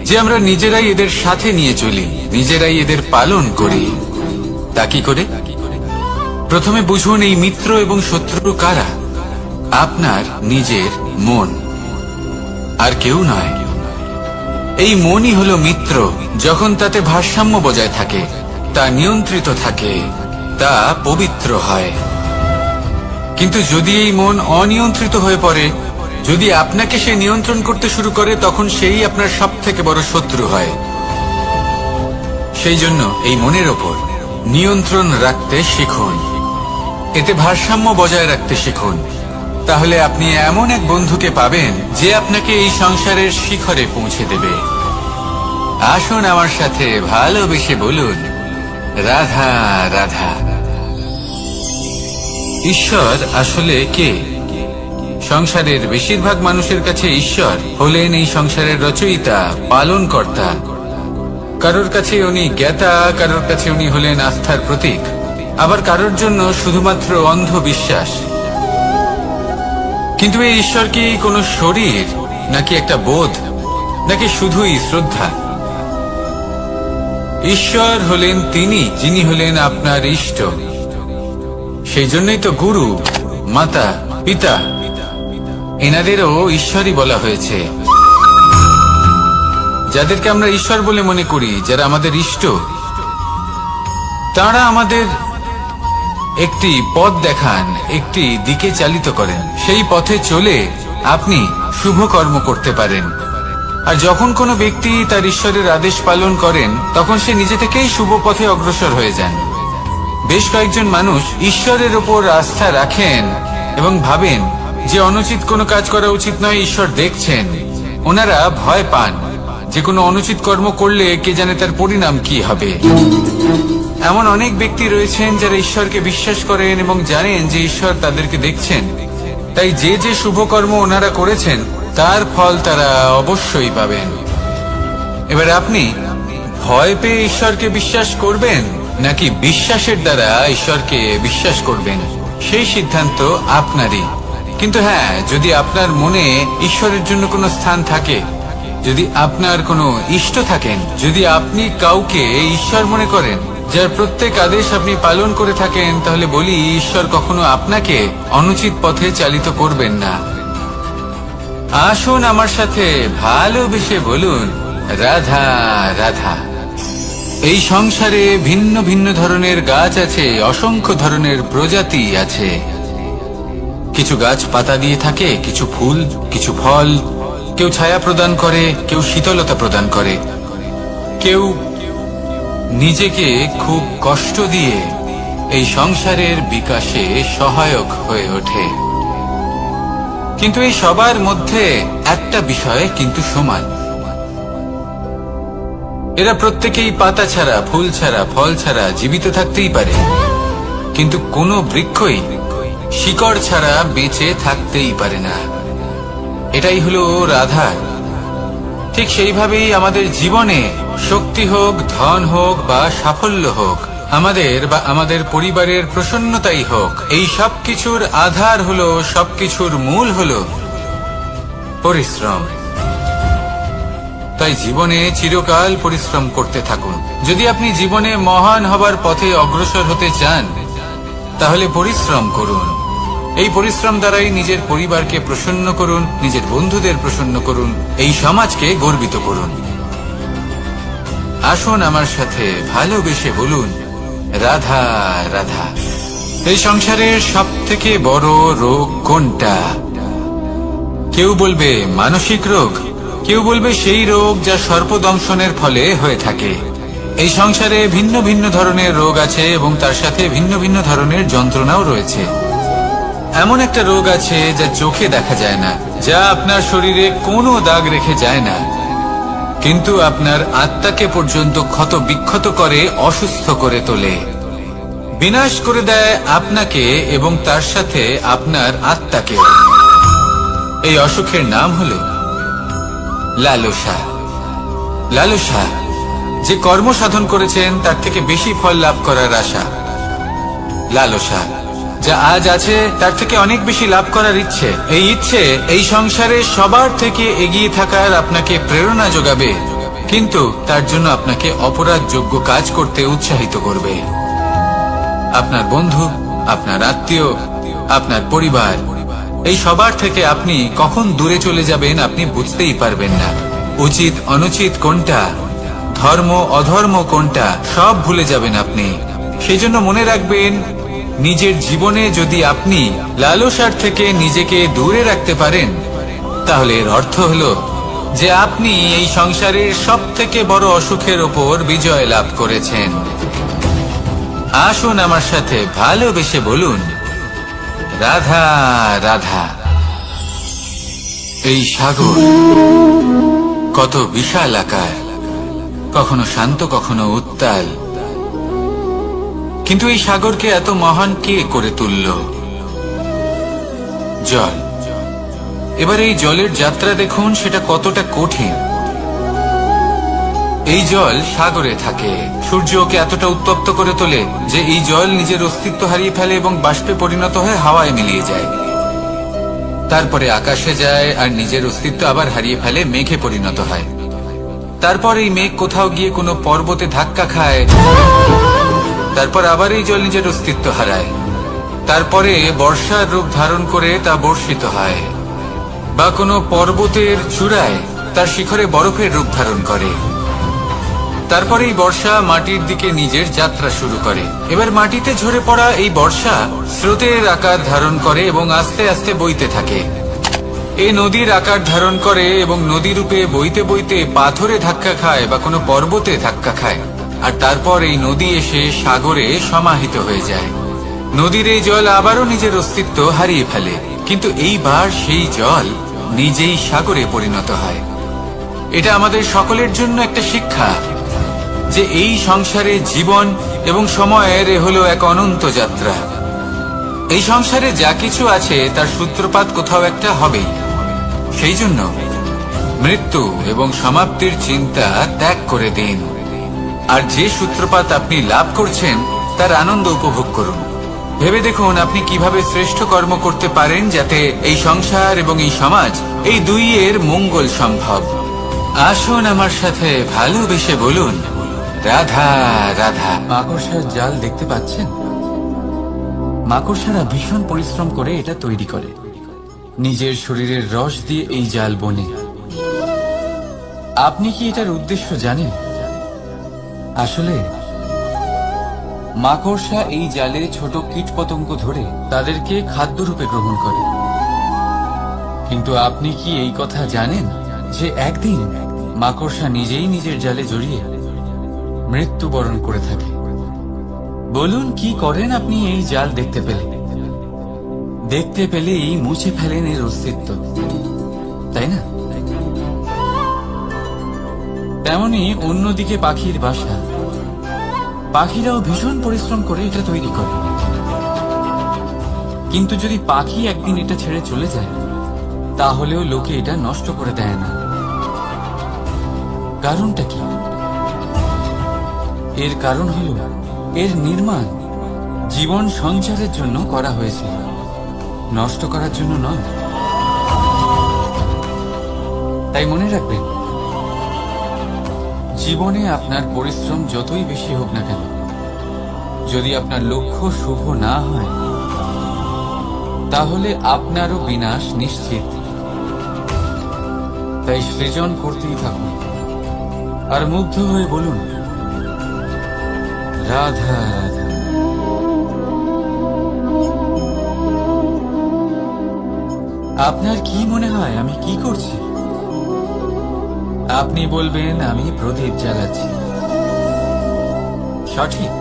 যে আমরা নিজেরাই এদের সাথে নিয়ে চলি, নিজেরাই এদের পালন করি। তা কি করে? প্রথমে বুঝুন এই মিত্র এবং শত্রু কারা। আপনার নিজের মন, আর কেউ নয়। এই মনই হলো মিত্র যখন তাতে ভারসাম্য বজায় থাকে, তা নিয়ন্ত্রিত থাকে, তা পবিত্র হয়। কিন্তু যদি এই মন অনিয়ন্ত্রিত হয়ে পড়ে, যদি আপনাকে সে নিয়ন্ত্রণ করতে শুরু করে, তখন সেই আপনার সবথেকে বড় শত্রু হয়। সেই জন্য এই মনের ওপর নিয়ন্ত্রণ রাখতে শিখুন, এতে ভারসাম্য বজায় রাখতে শিখুন। তাহলে আপনি এমন এক বন্ধুকে পাবেন যে আপনাকে এই সংসারের শিখরে পৌঁছে দেবে। আসুন আমার সাথে ভালোবেসে বলুন, রাধা রাধা। ঈশ্বর আসলে কে? সংসারের বেশিরভাগ মানুষের কাছে ঈশ্বর হলেন এই সংসারের রচয়িতা, পালনকর্তা। কারোর কাছে উনি জ্ঞাতা, কারোর কাছে উনি হলেন আস্থার প্রতীক, আবার কারোর জন্য শুধুমাত্র অন্ধ বিশ্বাস। কিন্তু এই ঈশ্বর কি কোনো শরীর, নাকি একটা বোধ, নাকি শুধুই শ্রদ্ধা? ঈশ্বর হলেন তিনি যিনি হলেন আপনার ইষ্ট। সেই জন্যই তো গুরু, মাতা, পিতা এনাদেরও ঈশ্বরই বলা হয়েছে। যাদেরকে আমরা ঈশ্বর বলে মনে করি, যারা আমাদের ইষ্ট, তারা আমাদের একটি পথ দেখান, একটি দিকে চালিত করেন। সেই পথে চলে আপনি শুভ কর্ম করতে পারেন। আর যখন কোনো ব্যক্তি তার ঈশ্বরের আদেশ পালন করেন, তখন সে নিজে থেকেই শুভ পথে অগ্রসর হয়ে যান। বেশ কয়েকজন মানুষ ঈশ্বরের উপর আস্থা রাখেন এবং ভাবেন যে অনুচিত কোনো কাজ করা উচিত নয়, ঈশ্বর দেখছেন। ওনারা ভয় পান যে কোনো অনুচিত কর্ম করলে কে জানে তার পরিণাম কি হবে। এমন অনেক ব্যক্তি রয়েছেন যারা ঈশ্বরকে বিশ্বাস করেন এবং জানেন যে ঈশ্বর তাদেরকে দেখছেন, তাই যে যে শুভ কর্ম ওনারা করেছেন তার ফল তারা অবশ্যই পাবেন। এবার আপনি ভয় পেয়ে ঈশ্বরকে বিশ্বাস করবেন নাকি বিশ্বাসের দ্বারা ঈশ্বরকে বিশ্বাস করবেন, সেই সিদ্ধান্ত আপনারই। কিন্তু হ্যাঁ, যদি আপনার মনে ঈশ্বরের জন্য কোনো স্থান থাকে, যদি আপনার কোনো ইষ্ট থাকেন, যদি আপনি কাউকে ঈশ্বর মনে করেন যার প্রত্যেক আদেশ আপনি পালন করে থাকেন, তাহলে বলি ঈশ্বর কখনো আপনাকে অনুচিত পথে চালিত করবেন না। আসুন আমার সাথে ভালোবেসে বলুন, রাধা রাধা। এই সংসারে ভিন্ন ভিন্ন ধরনের গাছ আছে, অসংখ্য ধরনের প্রজাতি আছে। কিছু গাছ পাতা দিয়ে থাকে, কিছু ফুল, কিছু ফল। কেউ ছায়া প্রদান করে, কেউ শীতলতা প্রদান করে, কেউ নিজেকে খুব কষ্ট দিয়ে এই সংসারের বিকাশে সহায়ক হয়ে ওঠে। কিন্তু এই সবার মধ্যে একটা বিষয় কিন্তু সমান, এরা প্রত্যেকেই পাতা ছাড়া, ফুল ছাড়া, ফল ছাড়া জীবিত থাকতেই পারে, কিন্তু কোনো বৃক্ষই শিকড় ছাড়া বেঁচে থাকতেই পারে না। এটাই হলো রাধা। ঠিক সেইভাবেই আমাদের জীবনে শক্তি হোক, ধন হোক বা সাফল্য হোক, আমাদের বা আমাদের পরিবারের প্রসন্নতাই হোক, এই সব কিছুর আধার হলো, সবকিছুর মূল হলো পরিশ্রম। তাই জীবনে চিরকাল পরিশ্রম করতে থাকুন। যদি আপনি জীবনে মহান হবার পথে অগ্রসর হতে চান, তাহলে পরিশ্রম করুন। এই পরিশ্রম দ্বারাই নিজের পরিবারকে প্রসন্ন করুন, নিজের বন্ধুদের প্রসন্ন করুন, এই সমাজকে গর্বিত করুন। আসুন আমার সাথে ভালোবেসে বলুন, রাধা রাধা। এই সংসারের সব থেকে বড় রোগ কোনটা? কেউ বলবে মানসিক রোগ, কেউ বলবে সেই রোগ যা সর্পদংশনের ফলে হয়ে থাকে। এই সংসারে ভিন্ন ভিন্ন ধরনের রোগ আছে এবং তার সাথে ভিন্ন ভিন্ন ধরনের যন্ত্রণাও রয়েছে। এমন একটা রোগ আছে যা চোখে দেখা যায় না, যা আপনার শরীরে কোনো দাগ রেখে যায় না, কিন্তু আপনার আত্মাকে পর্যন্ত ক্ষত বিক্ষত করে, অসুস্থ করে তোলে, বিনাশ করে দেয় আপনাকে এবং তার সাথে আপনার আত্মাকে। এই অসুখের নাম হলো লালসা। লালসা, যে কর্ম সাধন করেছেন তার থেকে বেশি ফল লাভ করার আশা। লালসা, যা আজ আছে তার থেকে অনেক বেশি লাভ করার ইচ্ছে। এই ইচ্ছে এই সংসারে সবার থেকে এগিয়ে থাকার আপনাকে প্রেরণা যোগাবে, কিন্তু তার জন্য আপনাকে অপরাধযোগ্য কাজ করতে উৎসাহিত করবে। আপনার বন্ধু, আপনার আত্মীয়, আপনার পরিবার, এই সবার থেকে আপনি কখন দূরে চলে যাবেন আপনি বুঝতেই পারবেন না। উচিত অনুচিত কোনটা, ধর্ম অধর্ম কোনটা, সব ভুলে যাবেন আপনি। সেই জন্য মনে রাখবেন, নিজের জীবনে যদি আপনি লালসার থেকে নিজেকে দূরে রাখতে পারেন, তাহলে এর অর্থ হলো যে আপনি এই সংসারের সব থেকে বড় অসুখের ওপর বিজয় লাভ করেছেন। আসুন আমার সাথে ভালোবেসে বলুন, রাধা রাধা। এই সাগর কত বিশাল আকার, কখনো শান্ত কখনো উত্তাল, কিন্তু এই সাগরকে এত মহান কে করে তুলল? জল। এবার এই জলের যাত্রা দেখুন, সেটা কতটা কঠিন। এই জল সাগরে থাকে, সূর্য ওকে এতটা উত্তপ্ত করে তোলে যে এই জল নিজের অস্তিত্ব হারিয়ে ফেলে এবং বাষ্পে পরিণত হয়ে হাওয়ায় মিলিয়ে যায়। তারপরে আকাশে যায় আর নিজের অস্তিত্ব আবার হারিয়ে ফেলে, মেঘে পরিণত হয়। তারপর এই মেঘ কোথাও গিয়ে কোনো পর্বতে ধাক্কা খায়, তারপর আবার এই জল নিজের অস্তিত্ব হারায়। তারপরে বর্ষার রূপ ধারণ করে তা বর্ষিত হয়, বা কোনো পর্বতের চূড়ায় তার শিখরে বরফের রূপ ধারণ করে। তারপরে এই বর্ষা মাটির দিকে নিজের যাত্রা শুরু করে। এবার মাটিতে ঝরে পড়া এই বর্ষা স্রোতের আকার ধারণ করে এবং আস্তে আস্তে বইতে থাকে। এই নদীর আকার ধারণ করে এবং নদী রূপে বইতে বইতে পাথরে ধাক্কা খায় বা কোনো পর্বতে ধাক্কা খায়। আর তারপর এই নদী এসে সাগরে সমাহিত হয়ে যায়। নদীর এই জল আবারও নিজের অস্তিত্ব হারিয়ে ফেলে, কিন্তু এইবার সেই জল নিজেই সাগরে পরিণত হয়। এটা আমাদের সকলের জন্য একটা শিক্ষা যে এই সংসারে জীবন এবং সময়ের হলো এক অনন্ত যাত্রা। এই সংসারে যা কিছু আছে তার সূত্রপাত কোথাও একটা হবেই। সেই জন্য মৃত্যু এবং সমাপ্তির চিন্তা ত্যাগ করে দিন, আর যে সূত্রপাত আপনি লাভ করছেন তার আনন্দ উপভোগ করুন। ভেবে দেখুন আপনি কিভাবে শ্রেষ্ঠ কর্ম করতে পারেন যাতে এই সংসার এবং এই সমাজ এই দুইয়ের মঙ্গল সম্ভব। আসুন আমার সাথে ভালোবেসে বলুন, রাধা রাধা। মাকড়সার জাল দেখতে পাচ্ছেন? মাকড়সারা ভীষণ পরিশ্রম করে এটা তৈরি করে, নিজের শরীরের রস দিয়ে এই জাল বোনে। আপনি কি এটার উদ্দেশ্য জানেন? আসলে মাকড়সা এই জালে ছোট কীটপতঙ্গ ধরে তাদেরকে খাদ্যরূপে গ্রহণ করে। কিন্তু আপনি কি এই কথা জানেন যে একদিন মাকড়সা নিজেই নিজের জালে জড়িয়ে মৃত্যুবরণ করে থাকে? বলুন, কি করেন আপনি এই জাল দেখতে পেলে? দেখতে পেলেই মুছে ফেলেন এর অস্তিত্ব, তাই না? তেমনি অন্যদিকে পাখির বাসা, পাখিরাও ভীষণ পরিশ্রম করে এটা তৈরি করে। কিন্তু যদি পাখি একদিন এটা ছেড়ে চলে যায়, তাহলেও লোকে এটা নষ্ট করে দেয় না। কারণটা কি? এর কারণ হলো এর নির্মাণ জীবন সঞ্চারের জন্য করা হয়েছিল, নষ্ট করার জন্য নয়। তাই মনে রাখবেন, জীবনে আপনার পরিশ্রম যতই বেশি হোক না কেন, যদি আপনার লক্ষ্য শুভ না হয়, তাহলে আপনারও বিনাশ নিশ্চিত। তাই সৃজন করতেই থাকুন আর মুগ্ধ হয়ে বলুন, রাধা রাধা। আপনার কি মনে হয় আমি কি করছি? আপনি বলবেন আমি প্রদীপ জ্বালাচ্ছি। সঠিক,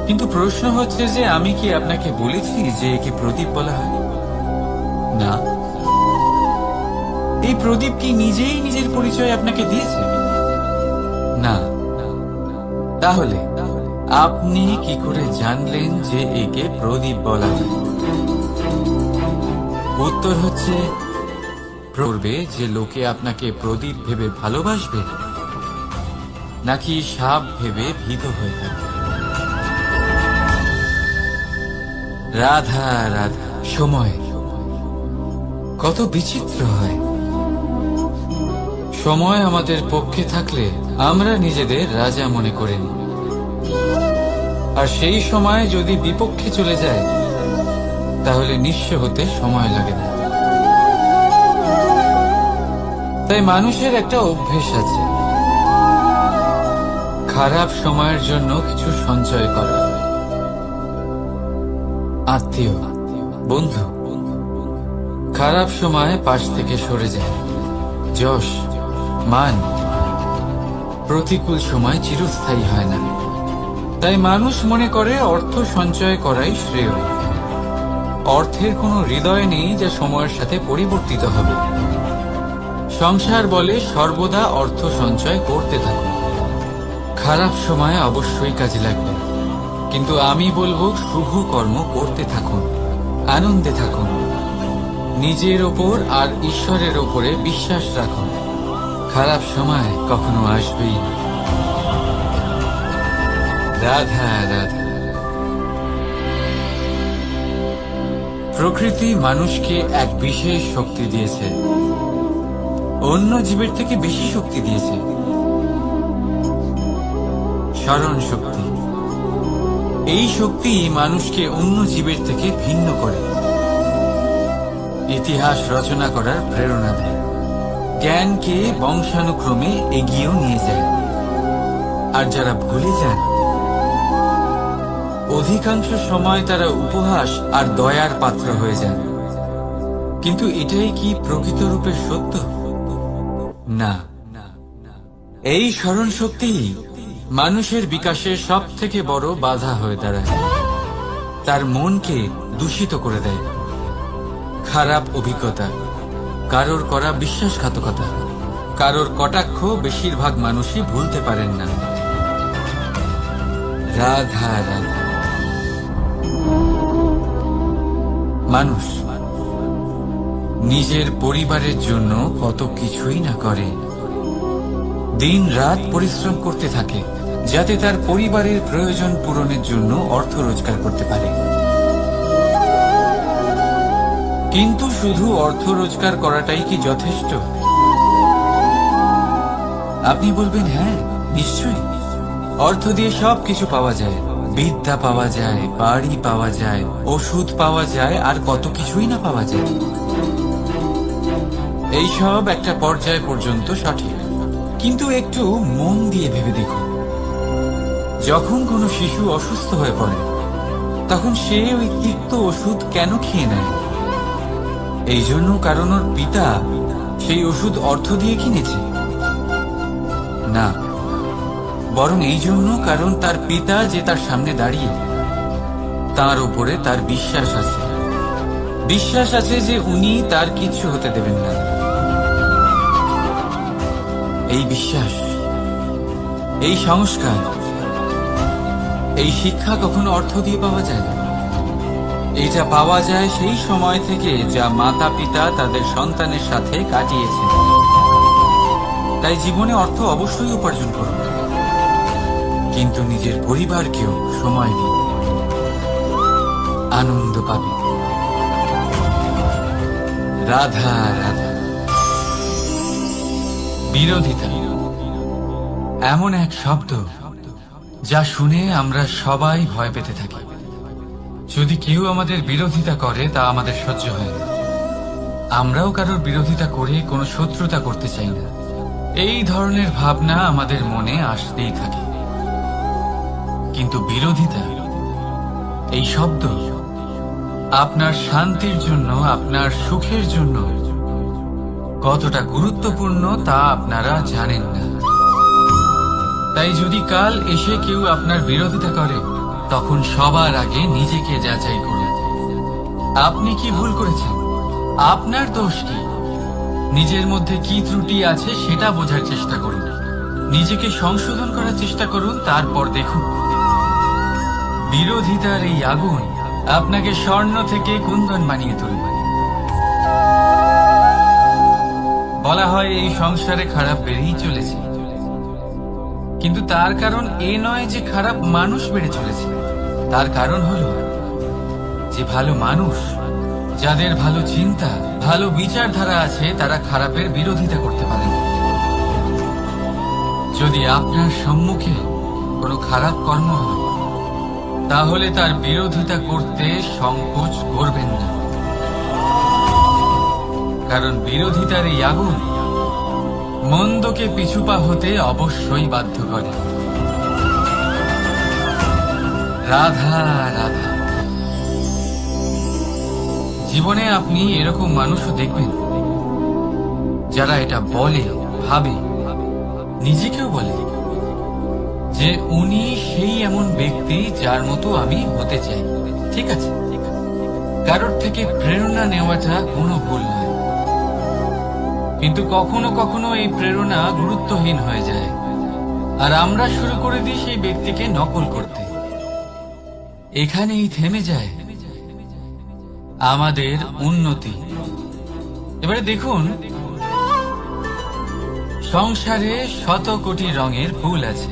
কিন্তু প্রশ্ন হচ্ছে যে আমি কি আপনাকে বলেছি যে একে প্রদীপ বলা হয়? না। এই প্রদীপ কি নিজেই নিজের পরিচয় আপনাকে দিয়েছে? না। তাহলে আপনি কি করে জানলেন যে একে প্রদীপ বলা হয়? উত্তর হচ্ছে, পড়বে যে লোকে আপনাকে প্রদীপ ভেবে ভালোবাসবে নাকি সাপ ভেবে ভীত হয়ে থাকবে। রাধা রাধা। সময় কত বিচিত্র হয়। সময় আমাদের পক্ষে থাকলে আমরা নিজেদের রাজা মনে করি, আর সেই সময় যদি বিপক্ষে চলে যায় তাহলে নিঃস্ব হতে সময় লাগে না। তাই মানুষের একটা অভ্যেস আছে, খারাপ সময়ের জন্য কিছু সঞ্চয় করা। আত্মীয়, বন্ধু খারাপ সময় পাশ থেকে সরে যায়। যশ, মান প্রতিকূল সময় চিরস্থায়ী হয় না। তাই মানুষ মনে করে অর্থ সঞ্চয় করাই শ্রেয়। অর্থের কোনো হৃদয় নেই যা সময়ের সাথে পরিবর্তিত হবে। সংসার বলে সর্বদা অর্থ সঞ্চয় করতে থাকুন। খারাপ সময় অবশ্যই কাজে লাগবে, কিন্তু আমি বলবো শুভ কর্ম করতে থাকুন, আনন্দে থাকুন, নিজের ওপর আর ঈশ্বরের ওপরে বিশ্বাস রাখুন। খারাপ সময় কখনো আসবেই না। রাধা রাধা। প্রকৃতি মানুষকে এক বিশেষ শক্তি দিয়েছে, অন্য জীবের থেকে বেশি শক্তি দিয়েছে। স্মরণ শক্তি। এই শক্তি মানুষকে অন্য জীবের থেকে ভিন্ন করে, ইতিহাস রচনা করার প্রেরণা দেয়, জ্ঞানকে বংশানুক্রমে এগিয়েও নিয়ে যায়। আর যারা ভুলে যান, অধিকাংশ সময় তারা উপহাস আর দয়ার পাত্র হয়ে যান। কিন্তু এটাই কি প্রকৃত রূপে সত্য? না। এই স্মরণ শক্তি মানুষের বিকাশের সব থেকে বড় বাধা হয়ে দাঁড়ায়, তার মনকে দূষিত করে দেয় খারাপ অভিজ্ঞতা, কারোর করা বিশ্বাসঘাতকতা, কারোর কটাক্ষ বেশিরভাগ মানুষই ভুলতে পারেন না। রাধা রাধা। মানুষ নিজের পরিবারের জন্য কত কিছুই না করে, দিন রাত পরিশ্রম করতে থাকে যাতে তার পরিবারের প্রয়োজন পূরণের জন্য অর্থ রোজগার করতে পারে। কিন্তু শুধু অর্থ রোজগার করাটাই কি যথেষ্ট? আপনি বলবেন হ্যাঁ, নিশ্চয়ই। অর্থ দিয়ে সব কিছু পাওয়া যায়, বিদ্যা পাওয়া যায়, বাড়ি পাওয়া যায়, ওষুধ পাওয়া যায়, আর কত কিছুই না পাওয়া যায়। এইসব একটা পর্যায় পর্যন্ত সঠিক, কিন্তু একটু মন দিয়ে ভেবে দেখুন, যখন কোনো শিশু অসুস্থ হয়ে পড়ে তখন সে ওই তিক্ত ওষুধ কেন খেয়ে নেয়? এই জন্য কারণ ওর পিতা সেই ওষুধ অর্থ দিয়ে কিনেছে? না, বরং এই জন্য কারণ তার পিতা যে তার সামনে দাঁড়িয়ে, তার উপরে তার বিশ্বাস আছে, বিশ্বাস আছে যে উনি তার কিচ্ছু হতে দেবেন না। এই বিশ্বাস, এই সংস্কার, এই শিক্ষা কখনো অর্থ দিয়ে পাওয়া যায় না। এটা পাওয়া যায় সেই সময় থেকে যা মাতা পিতা তাদের সন্তানের সাথে কাটিয়েছেন। তাই জীবনে অর্থ অবশ্যই উপার্জন করুন, কিন্তু নিজের পরিবারকেও সময় দিন, আনন্দ পাবে। রাধা রাধা। বিরোধিতা এমন এক শব্দ যা শুনে আমরা সবাই ভয় পেতে থাকি। যদি কেউ আমাদের বিরোধিতা করে তা আমাদের সহ্য হয় না। আমরাও কারোর বিরোধিতা করে কোনো শত্রুতা করতে চাই না। এই ধরনের ভাবনা আমাদের মনে আসতেই থাকে। কিন্তু বিরোধিতা, এই শব্দ আপনার শান্তির জন্য, আপনার সুখের জন্য কতটা গুরুত্বপূর্ণ তা আপনারা জানেন না। তাই যদি কাল এসে কেউ আপনার বিরোধিতা করে, তখন সবার আগে নিজেকে যাচাই করুন। আপনি কি ভুল করেছেন? আপনার দোষ কি? নিজের মধ্যে কি ত্রুটি আছে সেটা বোঝার চেষ্টা করুন, নিজেকে সংশোধন করার চেষ্টা করুন, তারপর দেখুন বিরোধিতার এই আগুন আপনাকে স্বর্ণ থেকে কুন্দন বানিয়ে তুলবে। বলা হয় এই সংসারে খারাপ বেড়েই চলেছে, কিন্তু তার কারণ এ নয় যে খারাপ মানুষ বেড়ে চলেছে। তার কারণ হলো যে ভালো মানুষ, যাদের ভালো চিন্তা, ভালো বিচারধারা আছে, তারা খারাপের বিরোধিতা করতে পারে। যদি আপনার সম্মুখে কোনো খারাপ কর্ম হয়, তাহলে তার বিরোধিতা করতে সংকোচ করবেন না, কারণ বিরোধিতার এই আগুন মন্দকে পিছুপা হতে অবশ্যই বাধ্য করে। রাধা রাধা। জীবনে আপনি এরকম মানুষও দেখবেন যারা এটা বলে, ভাবে, নিজেকেও বলে যে উনি সেই এমন ব্যক্তি যার মতো আমি হতে চাই। ঠিক আছে, কারোর থেকে প্রেরণা নেওয়াটা কোনো ভুল নয়, কিন্তু কখনো কখনো এই প্রেরণা গুরুত্বহীন হয়ে যায়, আর আমরা শুরু করে দিই সেই ব্যক্তিকে নকল করতে। এখানেই থেমে যায় আমাদের উন্নতি। এবারে দেখুন, সংসারে শত কোটি রঙের ফুল আছে,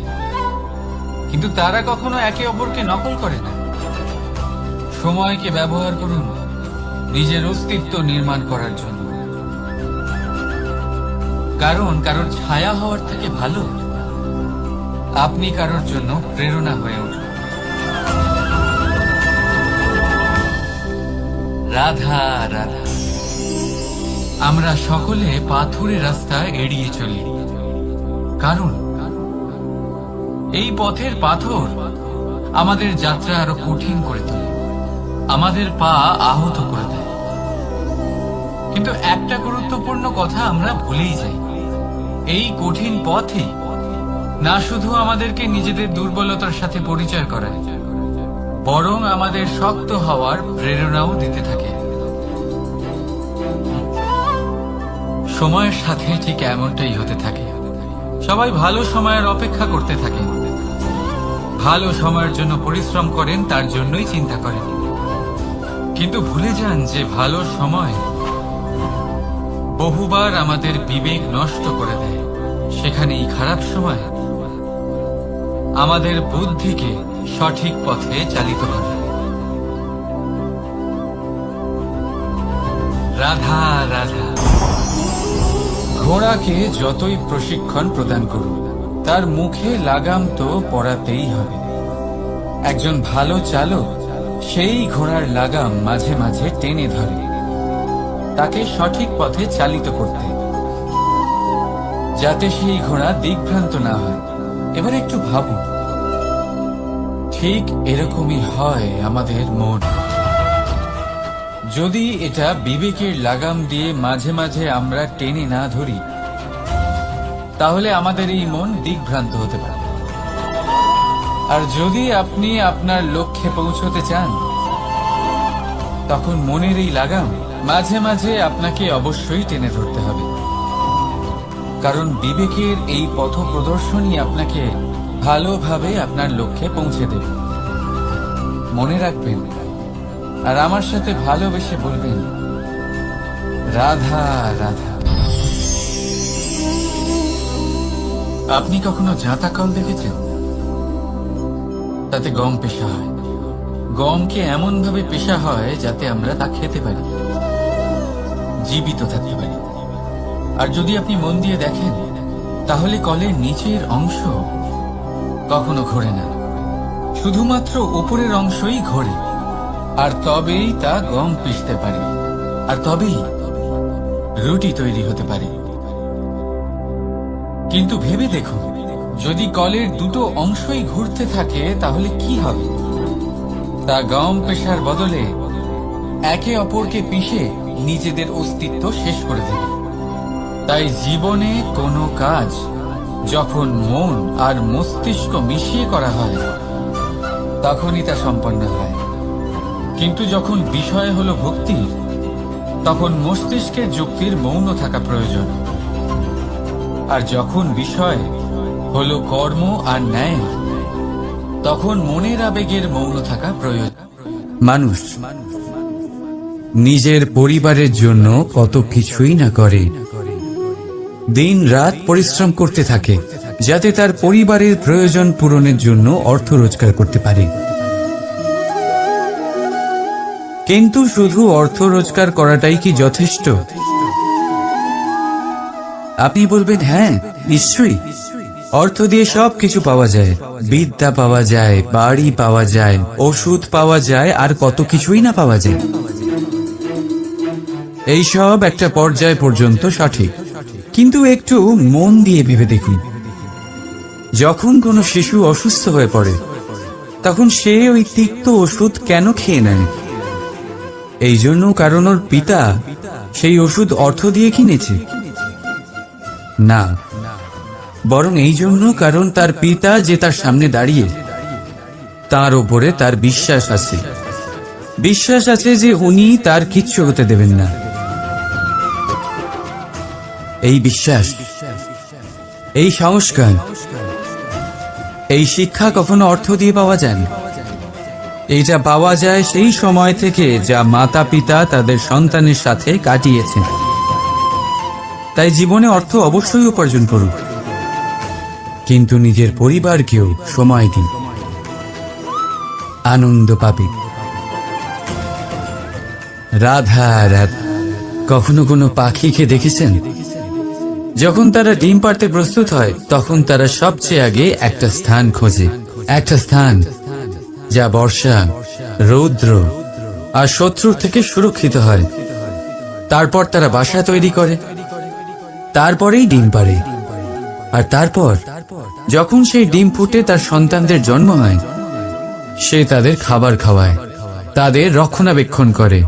কিন্তু তারা কখনো একে অপরকে নকল করে না। সময়কে ব্যবহার করুন নিজের অস্তিত্ব নির্মাণ করার জন্য, কারণ কারোর ছায়া হওয়ার থেকে ভালো আপনি কারোর জন্য প্রেরণা হয়ে উঠুন। রাধা রাধা। আমরা সকলে পাথুরে রাস্তা এড়িয়ে চলি, কারণ এই পথের পাথর আমাদের যাত্রা আরো কঠিন করে তোলে, আমাদের পা আহত করে দেয়। কিন্তু একটা গুরুত্বপূর্ণ কথা আমরা ভুলেই যাই, এই কঠিন পথে না শুধু আমাদেরকে নিজেদের দুর্বলতার সাথে পরিচয় করায়, বরং আমাদের শক্ত হওয়ার প্রেরণাও দিতে থাকে। সময়ের সাথে ঠিক এমনটাই হতে থাকে। সবাই ভালো সময়ের অপেক্ষা করতে থাকে, ভালো সময়ের জন্য পরিশ্রম করেন, তার জন্যই চিন্তা করেন, কিন্তু ভুলে যান যে ভালো সময় বহুবার আমাদের বিবেক নষ্ট করে দেয়। সেখানেই খারাপ সময় আমাদের বুদ্ধিকে সঠিক পথে চালিত করে। রাধা রাধা। ঘোড়াকে যতই প্রশিক্ষণ প্রদান করুন, তার মুখে লাগাম তো পরাতেই হবে। একজন ভালো চালক সেই ঘোড়ার লাগাম মাঝে মাঝে টেনে ধরে, তাকে সঠিক পথে চালিত করতে, যাতে সেই ঘোড়া দিকভ্রান্ত না হয়। এবার একটু ভাবুন, ঠিক এরকমই হয় আমাদের মন। যদি এটা বিবেকের লাগাম দিয়ে মাঝে মাঝে আমরা টেনে না ধরি, তাহলে আমাদের এই মন দিকভ্রান্ত হতে পারে। আর যদি আপনি আপনার লক্ষ্যে পৌঁছতে চান, তখন মনের এই লাগাম মাঝে মাঝে আপনাকে অবশ্যই টেনে ধরতে হবে, কারণ বিবেকের এই পথ প্রদর্শনই আপনাকে ভালোভাবে আপনার লক্ষ্যে পৌঁছে দেবে। মনে রাখবেন, আর আমার সাথে ভালোবেসে বলবেন, রাধা রাধা। আপনি কখনো জাঁতা কল দেখেছেন? তাতে গম পেশা হয়। গমকে এমন ভাবে পেশা হয় যাতে আমরা তা খেতে পারি, জীবিত থাকতে পারি। আর যদি আপনি মন দিয়ে দেখেন, তাহলে কলের নিচের অংশ কখনো ঘোরে না, শুধুমাত্র উপরের অংশই ঘোরে। আর তবেই তা গম পিষতে পারে, আর তবেই রুটি তৈরি হতে পারে। কিন্তু ভেবে দেখুন, যদি কলের দুটো অংশই ঘুরতে থাকে, তাহলে কি হবে? তা গম পেশার বদলে একে অপরকে পিষে নিজেদের অস্তিত্ব শেষ করে দেবে। তাই জীবনে কোনো কাজ যখন মন আর মস্তিষ্ক মিশিয়ে করা হয়, তখনই তা সম্পন্ন হয়। কিন্তু যখন বিষয় হলো ভক্তি, তখন মস্তিষ্কের যুক্তির মৌন থাকা প্রয়োজন। আর যখন বিষয় হলো কর্ম আর ন্যায়, তখন মনের আবেগের মৌন থাকা প্রয়োজন। মানুষ নিজের পরিবারের জন্য কত কিছুই না করে, দিন রাত পরিশ্রম করতে থাকে, যাতে তার পরিবারের প্রয়োজন পূরণের জন্য অর্থ রোজগার করতে পারে। কিন্তু শুধু অর্থ রোজগার করাটাই কি যথেষ্ট? আপনি বলবেন, হ্যাঁ নিশ্চয়ই, অর্থ দিয়ে সব কিছু পাওয়া যায়, বিদ্যা পাওয়া যায়, বাড়ি পাওয়া যায়, ওষুধ পাওয়া যায়, আর কত কিছুই না পাওয়া যায়। এই সব একটা পর্যায় পর্যন্ত সঠিক, কিন্তু একটু মন দিয়ে ভেবে দেখুন, যখন কোনো শিশু অসুস্থ হয়ে পড়ে, তখন সে ওই তিক্ত ওষুধ কেন খেয়ে নেয়? এই জন্য কারণ ওর পিতা সেই ওষুধ অর্থ দিয়ে কিনেছে? না, বরং এই জন্য কারণ তার পিতা যে তার সামনে দাঁড়িয়ে, তার ওপরে তার বিশ্বাস আছে। বিশ্বাস আছে যে উনি তার কিচ্ছু হতে দেবেন না। এই বিশ্বাস, এই সংস্কার, এই শিক্ষা কখনো অর্থ দিয়ে পাওয়া যায় না। এইটা পাওয়া যায় সেই সময় থেকে যা মাতা পিতা তাদের সন্তানের সাথে কাটিয়েছেন। তাই জীবনে অর্থ অবশ্যই উপার্জন করুন, কিন্তু নিজের পরিবারকেও সময় দিন, আনন্দ পাবে। রাধা রাধা। কখনো কোনো পাখিকে দেখেছেন? যখন তারা ডিম পাড়তে প্রস্তুত হয়, তখন তারা সবচেয়ে আগে একটা স্থান খোঁজে, একটা স্থান যা বর্ষা, রৌদ্র আর শত্রুর থেকে সুরক্ষিত হয়। তারপর তারা বাসা তৈরি করে, তারপরেই ডিম পাড়ে। আর তারপর যখন সেই ডিম ফুটে তার সন্তানদের জন্ম হয়, সে তাদের খাবার খাওয়ায়, তাদের রক্ষণাবেক্ষণ করে।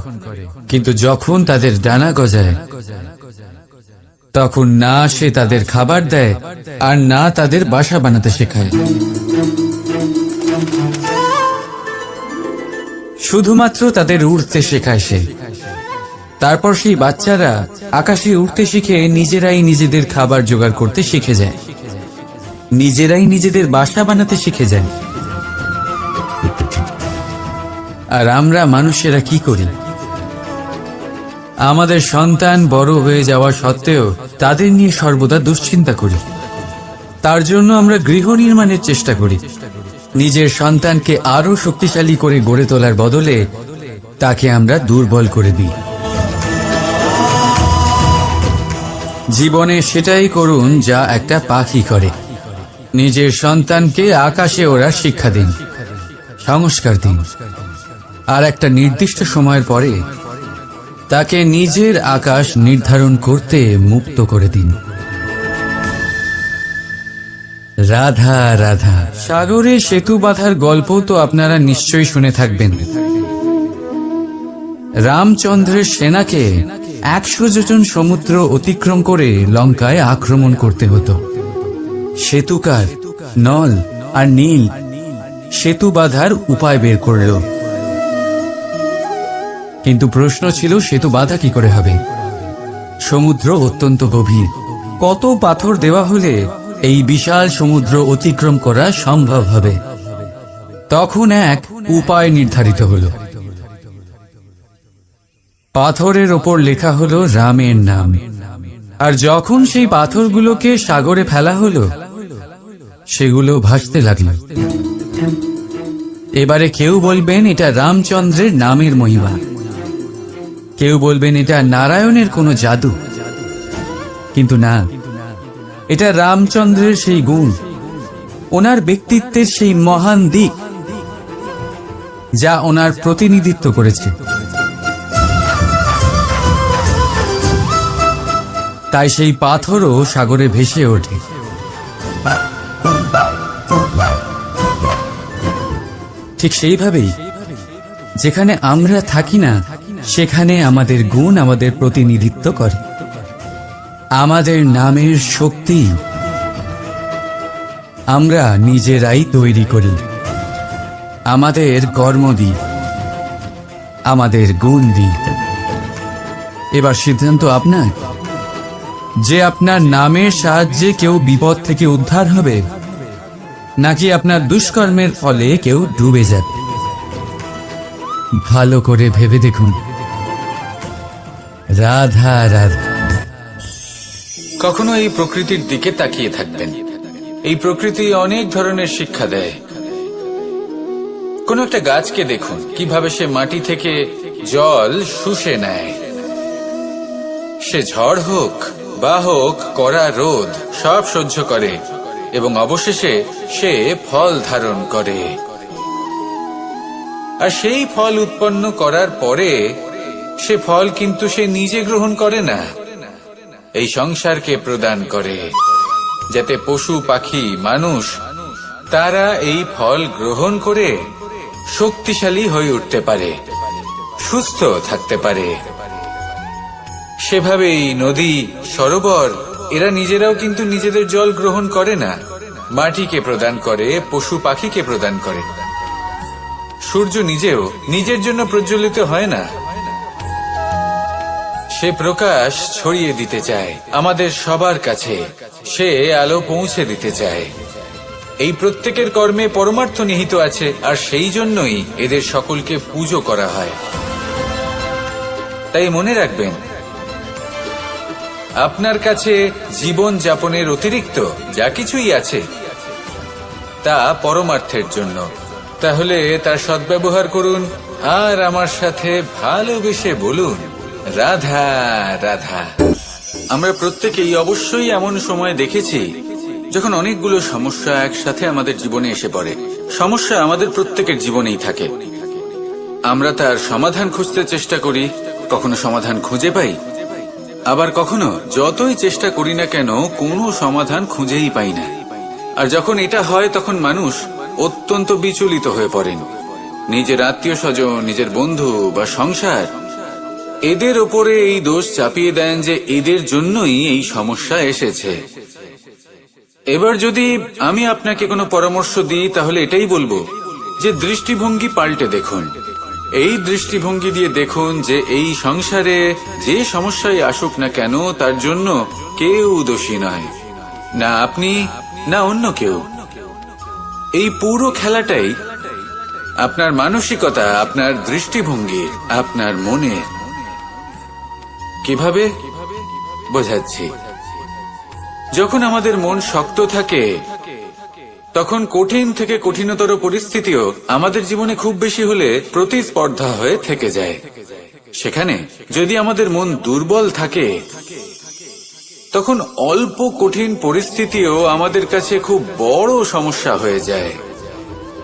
কিন্তু যখন তাদের ডানা গজায়, তখন না সে তাদের খাবার দেয় আর না তাদের বাসা বানাতে শেখায়। শুধুমাত্র তাদের উড়তে শেখায় সে। তারপর সেই বাচ্চারা আকাশে উঠতে শিখে নিজেরাই নিজেদের খাবার জোগাড় করতে শিখে যায়, নিজেরাই নিজেদের বাসা বানাতে শিখে যায়। আর আমরা মানুষেরা কি করি? আমাদের সন্তান বড় হয়ে যাওয়া সত্ত্বেও তাদের নিয়ে সর্বদা দুশ্চিন্তা করি। তার জন্য আমরা গৃহ নির্মাণের চেষ্টা করি। নিজের সন্তানকে আরো শক্তিশালী করে গড়ে তোলার বদলে তাকে আমরা দুর্বল করে দিই। জীবনে সেটাই করুন যা একটা পাখি করে। নিজের সন্তানকে আকাশে ওড়ার শিক্ষা দিন, সংস্কার দিন, আর একটা নির্দিষ্ট সময়ের পরে তাকে নিজের আকাশ নির্ধারণ করতে মুক্ত করে দিন। রাধা রাধা। সাগরে সেতু বাঁধার গল্প তো আপনারা নিশ্চয়ই শুনে থাকবেন। রামচন্দ্রের সেনাকে 100 যোজন সমুদ্র অতিক্রম করে লঙ্কায় আক্রমণ করতে হতো। সেতুকার নল আর নীল সেতু বাঁধার উপায় বের করল, কিন্তু প্রশ্ন ছিল সেতু বাঁধা কি করে হবে? সমুদ্র অত্যন্ত গভীর। কত পাথর দেওয়া হলে এই বিশাল সমুদ্র অতিক্রম করা সম্ভব হবে? তখন এক উপায় নির্ধারিত হলো। পাথরের ওপর লেখা হলো রামের নাম, আর যখন সেই পাথরগুলোকে সাগরে ফেলা হলো সেগুলো ভাসতে লাগলো। এবারে কেউ বলবেন এটা রামচন্দ্রের নামের মহিমা, কেউ বলবেন এটা নারায়ণের কোনো জাদু, কিন্তু না, এটা রামচন্দ্রের সেই গুণ, ওনার ব্যক্তিত্বের সেই মহান দিক যা ওনার প্রতিনিধিত্ব করেছে। তাই সেই পাথরও সাগরে ভেসে ওঠে। ঠিক সেইভাবেই যেখানে আমরা থাকি না সেখানে আমাদের গুণ আমাদের প্রতিনিধিত্ব করে। আমাদের নামের শক্তি আমরা নিজেরাই তৈরি করি। আমাদের কর্ম দিই, আমাদের গুণ দিই। এবার সিদ্ধান্ত আপনার যে আপনার নামের সাহায্যে কেউ বিপদ থেকে উদ্ধার হবে, নাকি আপনার দুষ্কর্মের ফলে কেউ ডুবে যাবে। ভালো করে ভেবে দেখুন। রাধা রাধা। কখনো এই প্রকৃতির দিকে তাকিয়ে থাকবেন। এই প্রকৃতি অনেক ধরনের শিক্ষা দেয়। কোন একটা গাছকে দেখুন কিভাবে সে মাটি থেকে জল শুষে নেয়। সে ঝড় হোক বা হোক কড়া রোদ সব সহ্য করে এবং অবশেষে সে ফল ধারণ করে। আর সেই ফল উৎপন্ন করার পরে সে ফল কিন্তু সে নিজে গ্রহণ করে না, এই সংসারকে প্রদান করে, যাতে পশু পাখি মানুষ তারা এই ফল গ্রহণ করে শক্তিশালী হয়ে উঠতে পারে, সুস্থ থাকতে পারে। সেভাবেই নদী, সরোবর এরা নিজেরাও কিন্তু নিজেদের জল গ্রহণ করে না, মাটিকে প্রদান করে, পশু পাখিকে প্রদান করে। সূর্য নিজেও নিজের জন্য প্রজ্বলিত হয় না, সে প্রকাশ ছড়িয়ে দিতে চায় আমাদের সবার কাছে, সে আলো পৌঁছে দিতে চায়। এই প্রত্যেকের কর্মে পরমার্থ নিহিত আছে, আর সেই জন্যই এদের সকলকে পুজো করা হয়। তাই মনে রাখবেন, আপনার কাছে জীবন যাপনের অতিরিক্ত যা কিছুই আছে তা পরমার্থের জন্য। তাহলে তার সদ্ব্যবহার করুন আর আমার সাথে ভালোবেসে বলুন রাধা রাধা। আমরা প্রত্যেকেই অবশ্যই এমন সময় দেখেছি যখন অনেকগুলো সমস্যা একসাথে আমাদের জীবনে এসে পড়ে। সমস্যা আমাদের প্রত্যেকের জীবনেই থাকে। আমরা তার সমাধান খুঁজতে চেষ্টা করি, কখনো সমাধান খুঁজে পাই, আবার কখনো যতই চেষ্টা করি না কেন কোনো সমাধান খুঁজেই পাই না। আর যখন এটা হয় তখন মানুষ অত্যন্ত বিচলিত হয়ে পড়েন। নিজের আত্মীয় স্বজন, নিজের বন্ধু বা সংসার এদের ওপরে এই দোষ চাপিয়ে দেন যে এদের জন্যই এই সমস্যা এসেছে। এবার যদি আমি আপনাকে কোনো পরামর্শ দিই তাহলে এটাই বলবো যে দৃষ্টিভঙ্গি পাল্টে দেখুন। এই দৃষ্টিভঙ্গি দিয়ে দেখুন যে এই সংসারে যে সমস্যায় আসুক না কেন তার জন্য কেউ দোষী নয়, না আপনি না অন্য কেউ। এই পুরো খেলাটাই আপনার মানসিকতা, আপনার দৃষ্টিভঙ্গি, আপনার মনের। কিভাবে বোঝাচ্ছি, যখন আমাদের মন শক্ত থাকে তখন কঠিন থেকে কঠিনতর পরিস্থিতিও আমাদের জীবনে খুব বেশি হলে প্রতিস্পর্ধা হয়ে থেকে যায়। সেখানে যদি আমাদের মন দুর্বল থাকে তখন অল্প কঠিন পরিস্থিতিও আমাদের কাছে খুব বড় সমস্যা হয়ে যায়,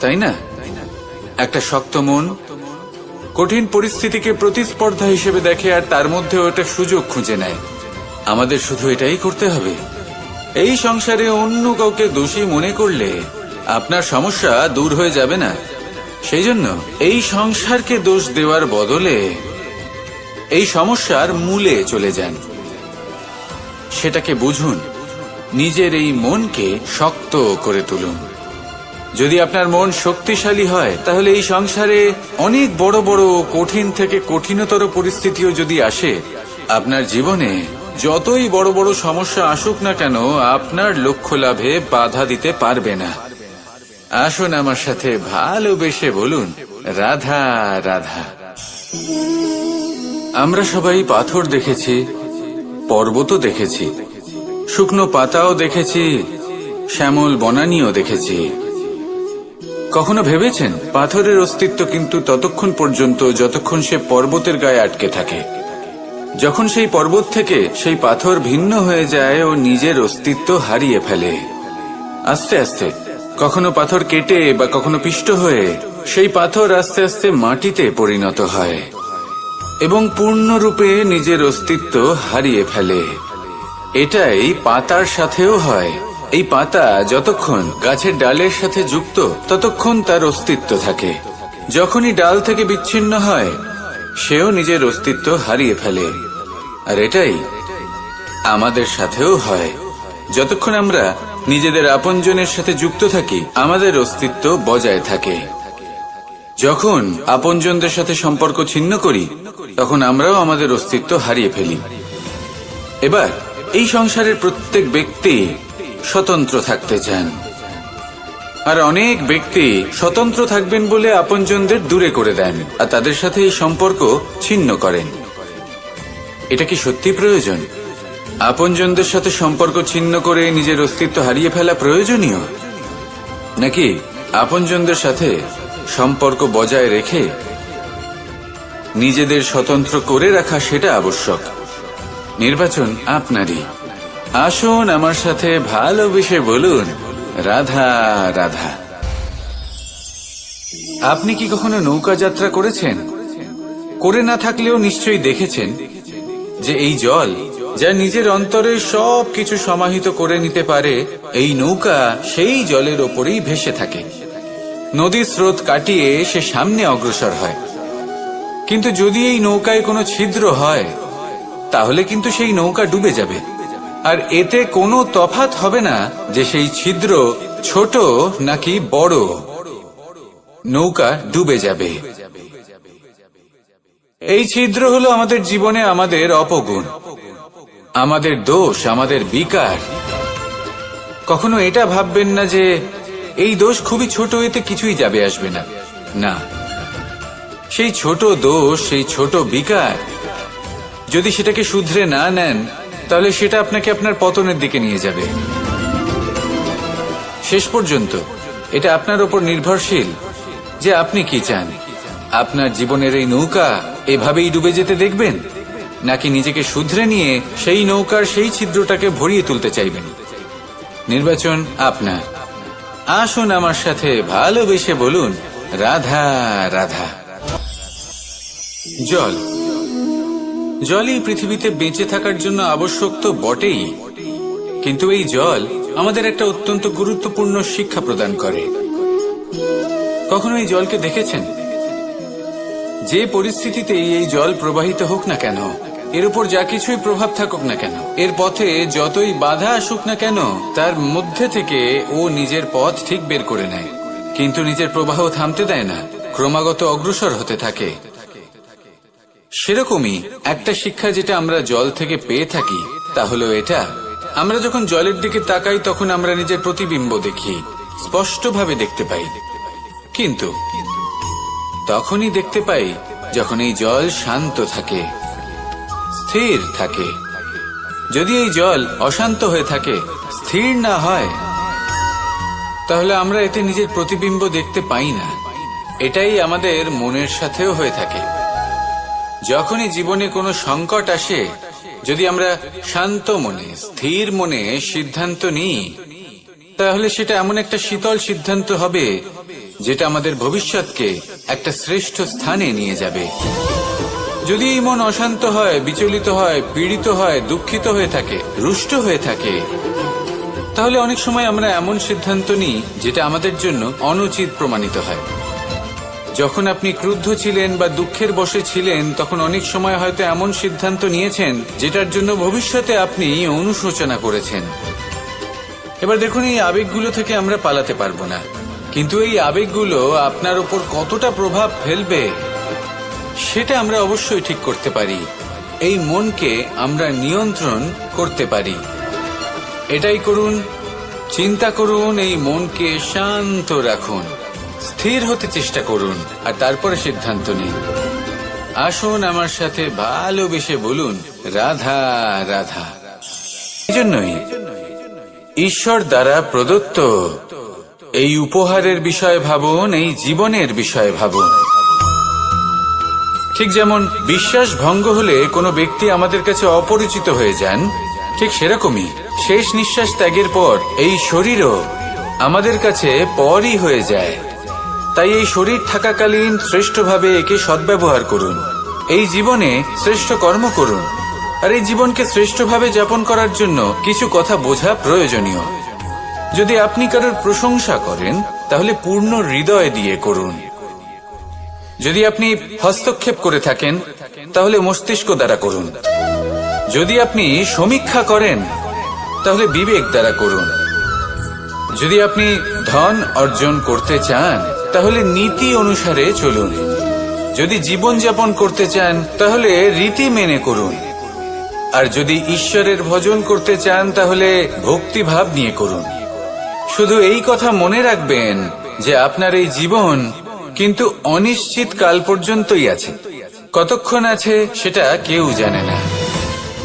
তাই না? একটা শক্ত মন কঠিন পরিস্থিতিকে প্রতিস্পর্ধা হিসেবে দেখে আর তার মধ্যেও একটা সুযোগ খুঁজে নেয়। আমাদের শুধু এটাই করতে হবে। এই সংসারে অন্য কাউকে দোষী মনে করলে আপনার সমস্যা দূর হয়ে যাবে না। সেই জন্য এই সংসারকে দোষ দেওয়ার বদলে এই সমস্যার মূলে চলে যান, সেটাকে বুঝুন, নিজের এই মনকে শক্ত করে তুলুন। যদি আপনার মন শক্তিশালী হয় তাহলে এই সংসারে অনেক বড় বড় কঠিন থেকে কঠিনতর পরিস্থিতিও যদি আসে, আপনার জীবনে যতই বড় বড় সমস্যা আসুক না কেন আপনার লক্ষ্য লাভে বাধা দিতে পারবে না। আসুন আমার সাথে ভালোবেসে বলুন, রাধা রাধা। আমরা সবাই পাথর দেখেছি, পর্বতও দেখেছি, শুকনো পাতাও দেখেছি, শ্যামল বনানীও দেখেছি। কখনো ভেবেছেন পাথরের অস্তিত্ব কিন্তু ততক্ষণ পর্যন্ত যতক্ষণ সে পর্বতের গায়ে আটকে থাকে। যখন সেই পর্বত থেকে সেই পাথর ভিন্ন হয়ে যায় ও নিজের অস্তিত্ব হারিয়ে ফেলে। আস্তে আস্তে কখনো পাথর কেটে বা কখনো পিষ্ট হয়ে সেই পাথর আস্তে আস্তে মাটিতে পরিণত হয় এবং পূর্ণরূপে নিজের অস্তিত্ব হারিয়ে ফেলে। এটাই পাতার সাথেও হয়। এই পাতা যতক্ষণ গাছের ডালের সাথে যুক্ত ততক্ষণ তার অস্তিত্ব থাকে। যখনই ডাল থেকে বিচ্ছিন্ন হয় সেও নিজের অস্তিত্ব হারিয়ে ফেলে। আর এটাই আমাদের সাথেও হয়। যতক্ষণ আমরা নিজেদের আপনজনের সাথে যুক্ত থাকি আমাদের অস্তিত্ব বজায় থাকে। যখন আপনজনদের সাথে সম্পর্ক ছিন্ন করি তখন আমরাও আমাদের অস্তিত্ব হারিয়ে ফেলি। এবার এই সংসারের প্রত্যেক ব্যক্তি স্বতন্ত্র থাকতে চান, আর অনেক ব্যক্তি স্বতন্ত্র থাকবেন বলে আপনজনদের দূরে করে দেন আর তাদের সাথে এই সম্পর্ক ছিন্ন করেন। এটা কি সত্যি প্রয়োজন? আপনজনদের সাথে সম্পর্ক ছিন্ন করে নিজের অস্তিত্ব হারিয়ে ফেলা প্রয়োজনীয়, নাকি আপনজনদের সাথে সম্পর্ক বজায় রেখে নিজেদের স্বতন্ত্র করে রাখা সেটা আবশ্যক? নির্বাচন আপনারই। আসুন আমার সাথে ভালোবেসে বলুন, রাধা রাধা। আপনি কি কখনো নৌকা যাত্রা করেছেন? করে না থাকলেও নিশ্চয়ই দেখেছেন যে এই জল যা নিজের অন্তরে সব কিছু সমাহিত করে নিতে পারে, এই নৌকা সেই জলের ওপরেই ভেসে থাকে। নদীর স্রোত কাটিয়ে সে সামনে অগ্রসর হয়। কিন্তু যদি এই নৌকায় কোনো ছিদ্র হয় তাহলে কিন্তু সেই নৌকা ডুবে যাবে। আর এতে কোনো তফাৎ হবে না যে সেই ছিদ্র ছোট নাকি বড়, নৌকা ডুবে যাবে। এই ছিদ্র হলো আমাদের জীবনে আমাদের অপগুণ, আমাদের দোষ, আমাদের বিকার। কখনো এটা ভাববেন না যে এই দোষ খুবই ছোট, এতে কিছুই যাবে আসবে না। না, সেই ছোট দোষ, সেই ছোট বিকার যদি সেটাকে শুধরে না নেন তাহলে সেটা আপনাকে আপনার পতনের দিকে নিয়ে যাবে। শেষ পর্যন্ত এটা আপনার উপর নির্ভরশীল যে আপনি কি চান। আপনার জীবনের এই নৌকা এভাবেই ডুবে যেতে দেখবেন, নাকি নিজেকে শুধরে নিয়ে সেই নৌকার সেই ছিদ্রটাকে ভরিয়ে তুলতে চাইবেন? নির্বাচন আপনার। আসুন আমার সাথে ভালোবেসে বলুন, রাধা রাধা। জল, জলই পৃথিবীতে বেঁচে থাকার জন্য আবশ্যক তো বটেই, কিন্তু এই জল আমাদের একটা অত্যন্ত গুরুত্বপূর্ণ শিক্ষা প্রদান করে। কখনো এই জলকে দেখেছেন? যে পরিস্থিতিতেই এই জল প্রবাহিত হোক না কেন, এর উপর যা কিছুই প্রভাব থাকুক না কেন, এর পথে যতই বাধা আসুক না কেন, তার মধ্যে থেকে ও নিজের পথ ঠিক বের করে নেয়, কিন্তু নিজের প্রবাহ থামতে দেয় না, ক্রমাগত অগ্রসর হতে থাকে। সেরকমই একটা শিক্ষা যেটা আমরা জল থেকে পেয়ে থাকি তা হলো এটা, আমরা যখন জলের দিকে তাকাই তখন আমরা নিজের প্রতিবিম্ব দেখি, স্পষ্টভাবে দেখতে পাই, কিন্তু তখনই দেখতে পাই যখন এই জল শান্ত থাকে, স্থির থাকে। যদি এই জল অশান্ত হয়ে থাকে, স্থির না হয়, তাহলে আমরা এতে নিজের প্রতিবিম্ব দেখতে পাই না। এটাই আমাদের মনের সাথেও হয়ে থাকে। যখনই জীবনে কোনো সংকট আসে, যদি আমরা শান্ত মনে, স্থির মনে সিদ্ধান্ত নিই, তাহলে সেটা এমন একটা শীতল সিদ্ধান্ত হবে যেটা আমাদের ভবিষ্যৎকে একটা শ্রেষ্ঠ স্থানে নিয়ে যাবে। যদি এই মন অশান্ত হয়, বিচলিত হয়, পীড়িত হয়, দুঃখিত হয়ে থাকে, রুষ্ট হয়ে থাকে, তাহলে অনেক সময় আমরা এমন সিদ্ধান্ত নিই যেটা আমাদের জন্য অনুচিত প্রমাণিত হয়। যখন আপনি ক্রুদ্ধ ছিলেন বা দুঃখের বশে ছিলেন, তখন অনেক সময় হয়তো এমন সিদ্ধান্ত নিয়েছেন যেটার জন্য ভবিষ্যতে আপনি অনুশোচনা করেছেন। এবার দেখুন, এই আবেগগুলো থেকে আমরা পালাতে পারবো না, কিন্তু এই আবেগগুলো আপনার উপর কতটা প্রভাব ফেলবে সেটা আমরা অবশ্যই ঠিক করতে পারি। এই মনকে আমরা নিয়ন্ত্রণ করতে পারি। এটাই করুন, চিন্তা করুন, এই মনকে শান্ত রাখুন, স্থির হতে চেষ্টা করুন, আর তারপরে সিদ্ধান্ত নিন। আসুন আমার সাথে ভালোবেসে বলুন, রাধা রাধা। এই জন্যই ঈশ্বর দ্বারা প্রদত্ত এই উপহারের বিষয়ে ভাবুন, এই জীবনের বিষয়ে ভাবুন। ঠিক যেমন বিশ্বাস ভঙ্গ হলে কোনো ব্যক্তি আমাদের কাছে অপরিচিত হয়ে যান, ঠিক সেরকমই শেষ নিঃশ্বাস ত্যাগের পর এই শরীরও আমাদের কাছে পরই হয়ে যায়। তাই এই শরীর থাকাকালীন শ্রেষ্ঠভাবে একে সদ্ব্যবহার করুন, এই জীবনে শ্রেষ্ঠ কর্ম করুন, আর এই জীবনকে শ্রেষ্ঠভাবে যাপন করার জন্য কিছু কথা বোঝা প্রয়োজনীয়। যদি আপনি কারোর প্রশংসা করেন, তাহলে পূর্ণ হৃদয় দিয়ে করুন। যদি আপনি হস্তক্ষেপ করে থাকেন, তাহলে মস্তিষ্ক দ্বারা করুন। যদি আপনি সমীক্ষা করেন, তাহলে বিবেক দ্বারা করুন। যদি আপনি ধন অর্জন করতে চান, তাহলে নীতি অনুসারে চলুন। যদি জীবনযাপন করতে চান, তাহলে রীতি মেনে করুন। আর যদি ঈশ্বরের ভজন করতে চান, তাহলে ভক্তিভাব নিয়ে করুন। শুধু এই কথা মনে রাখবেন যে আপনার এই জীবন কিন্তু অনিশ্চিত কাল পর্যন্তই আছে। কতক্ষণ আছে সেটা কেউ জানে না।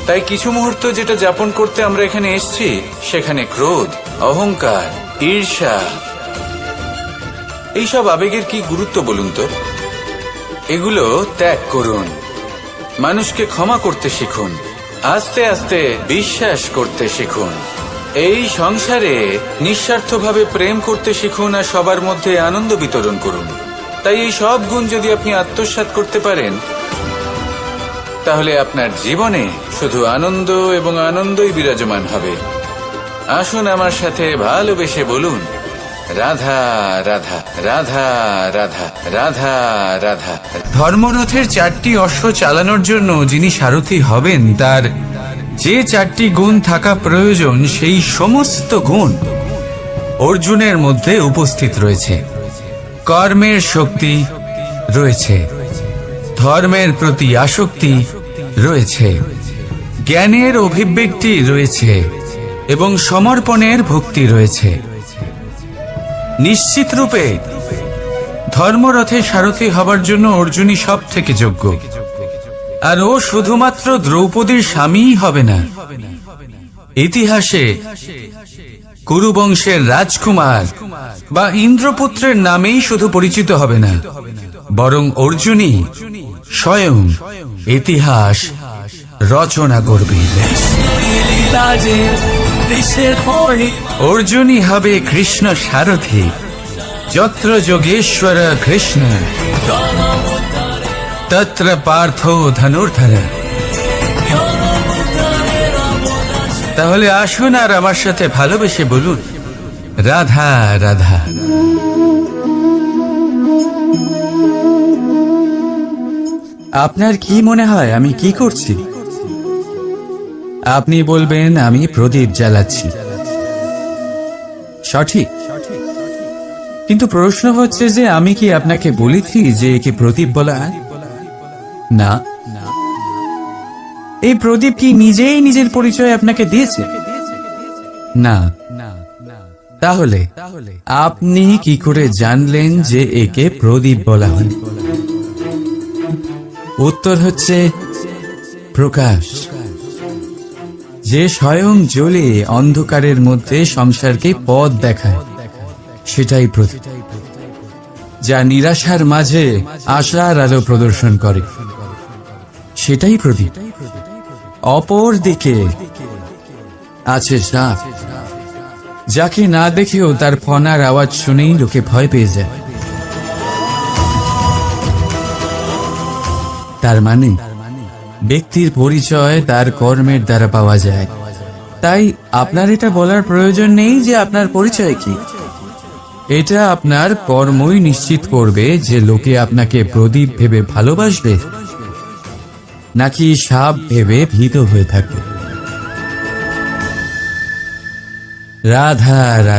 তাই কিছু মুহূর্ত যেটা যাপন করতে আমরা এখানে এসেছি, সেখানে ক্রোধ, অহংকার, ঈর্ষা, এইসব আবেগের কি গুরুত্ব বলুন তো? এগুলো ত্যাগ করুন। মানুষকে ক্ষমা করতে শিখুন, আস্তে আস্তে বিশ্বাস করতে শিখুন। এই সংসারে নিঃস্বার্থভাবে প্রেম করতে শিখুন, আর সবার মধ্যে আনন্দ বিতরণ করুন। তাই এই সব গুণ যদি আপনি আত্মসাৎ করতে পারেন, তাহলে আপনার জীবনে শুধু আনন্দ এবং আনন্দই বিরাজমান হবে। আসুন আমার সাথে ভালোবেসে বলুন, রাধা রাধা রাধা রাধা রাধা রাধা। ধর্মরথের 4টি অশ্ব চালানোর জন্য যিনি সারথি হবেন, তার যে 4টি গুণ থাকা প্রয়োজন, সেই সমস্ত গুণ অর্জুনের মধ্যে উপস্থিত রয়েছে। কর্মের শক্তি রয়েছে, ধর্মের প্রতি আসক্তি রয়েছে, জ্ঞানের অভিব্যক্তি রয়েছে এবং সমর্পণের ভক্তি রয়েছে। নিশ্চিত রূপে ধর্মরথে সারথি হবার জন্য অর্জুনই সব থেকে যোগ্য। আর ও শুধুমাত্র দ্রৌপদীর স্বামীই হবে না, ইতিহাসে কুরুবংশের রাজকুমার বা ইন্দ্রপুত্রের নামেই শুধু পরিচিত হবে না, বরং অর্জুনই স্বয়ং ইতিহাস রচনা করবে। অর্জুনই হবে কৃষ্ণ সারথি, যত্র যোগেশ্বর কৃষ্ণ তত্র পার্থ ধনুর্ধর। তাহলে আসুন আর আমার সাথে ভালোবেসে বলুন, রাধা রাধা। আপনার কি মনে হয় আমি কি করছি? আপনি বলবেন আমি প্রদীপ জ্বালাচ্ছি। সঠিক। কিন্তু প্রশ্ন হচ্ছে যে আমি কি আপনাকে বলেছি যে একে প্রদীপ বলা হয়? না। এই প্রদীপ কি নিজেই নিজের পরিচয় আপনাকে দিয়েছে? না। তাহলে আপনি কি করে জানলেন যে একে প্রদীপ বলা হয়? উত্তর হচ্ছে প্রকাশ। যে স্বয়ং জ্বলে অন্ধকারের মধ্যে সংসারকে পথ দেখায়, সেটাই প্রদীপ। যা নিরাশার মাঝে আশার আলো প্রদর্শন করে, সেটাই প্রদীপ। অপর দিকে আছে সাপ, যাকে না দেখেও তার ফনার আওয়াজ শুনেই লোকে ভয় পেয়ে যায়। তার মানে ব্যক্তির পরিচয় তার কর্মের দ্বারা পাওয়া যায়। তাই আপনার এটা বলার প্রয়োজন নেই যে আপনার পরিচয় কি। এটা আপনার কর্মই নিশ্চিত করবে যে লোকে আপনাকে প্রদীপ ভেবে ভালোবাসবে নাকি সাপ ভেবে ভীত হয়ে থাকবে। রাধা রাধা।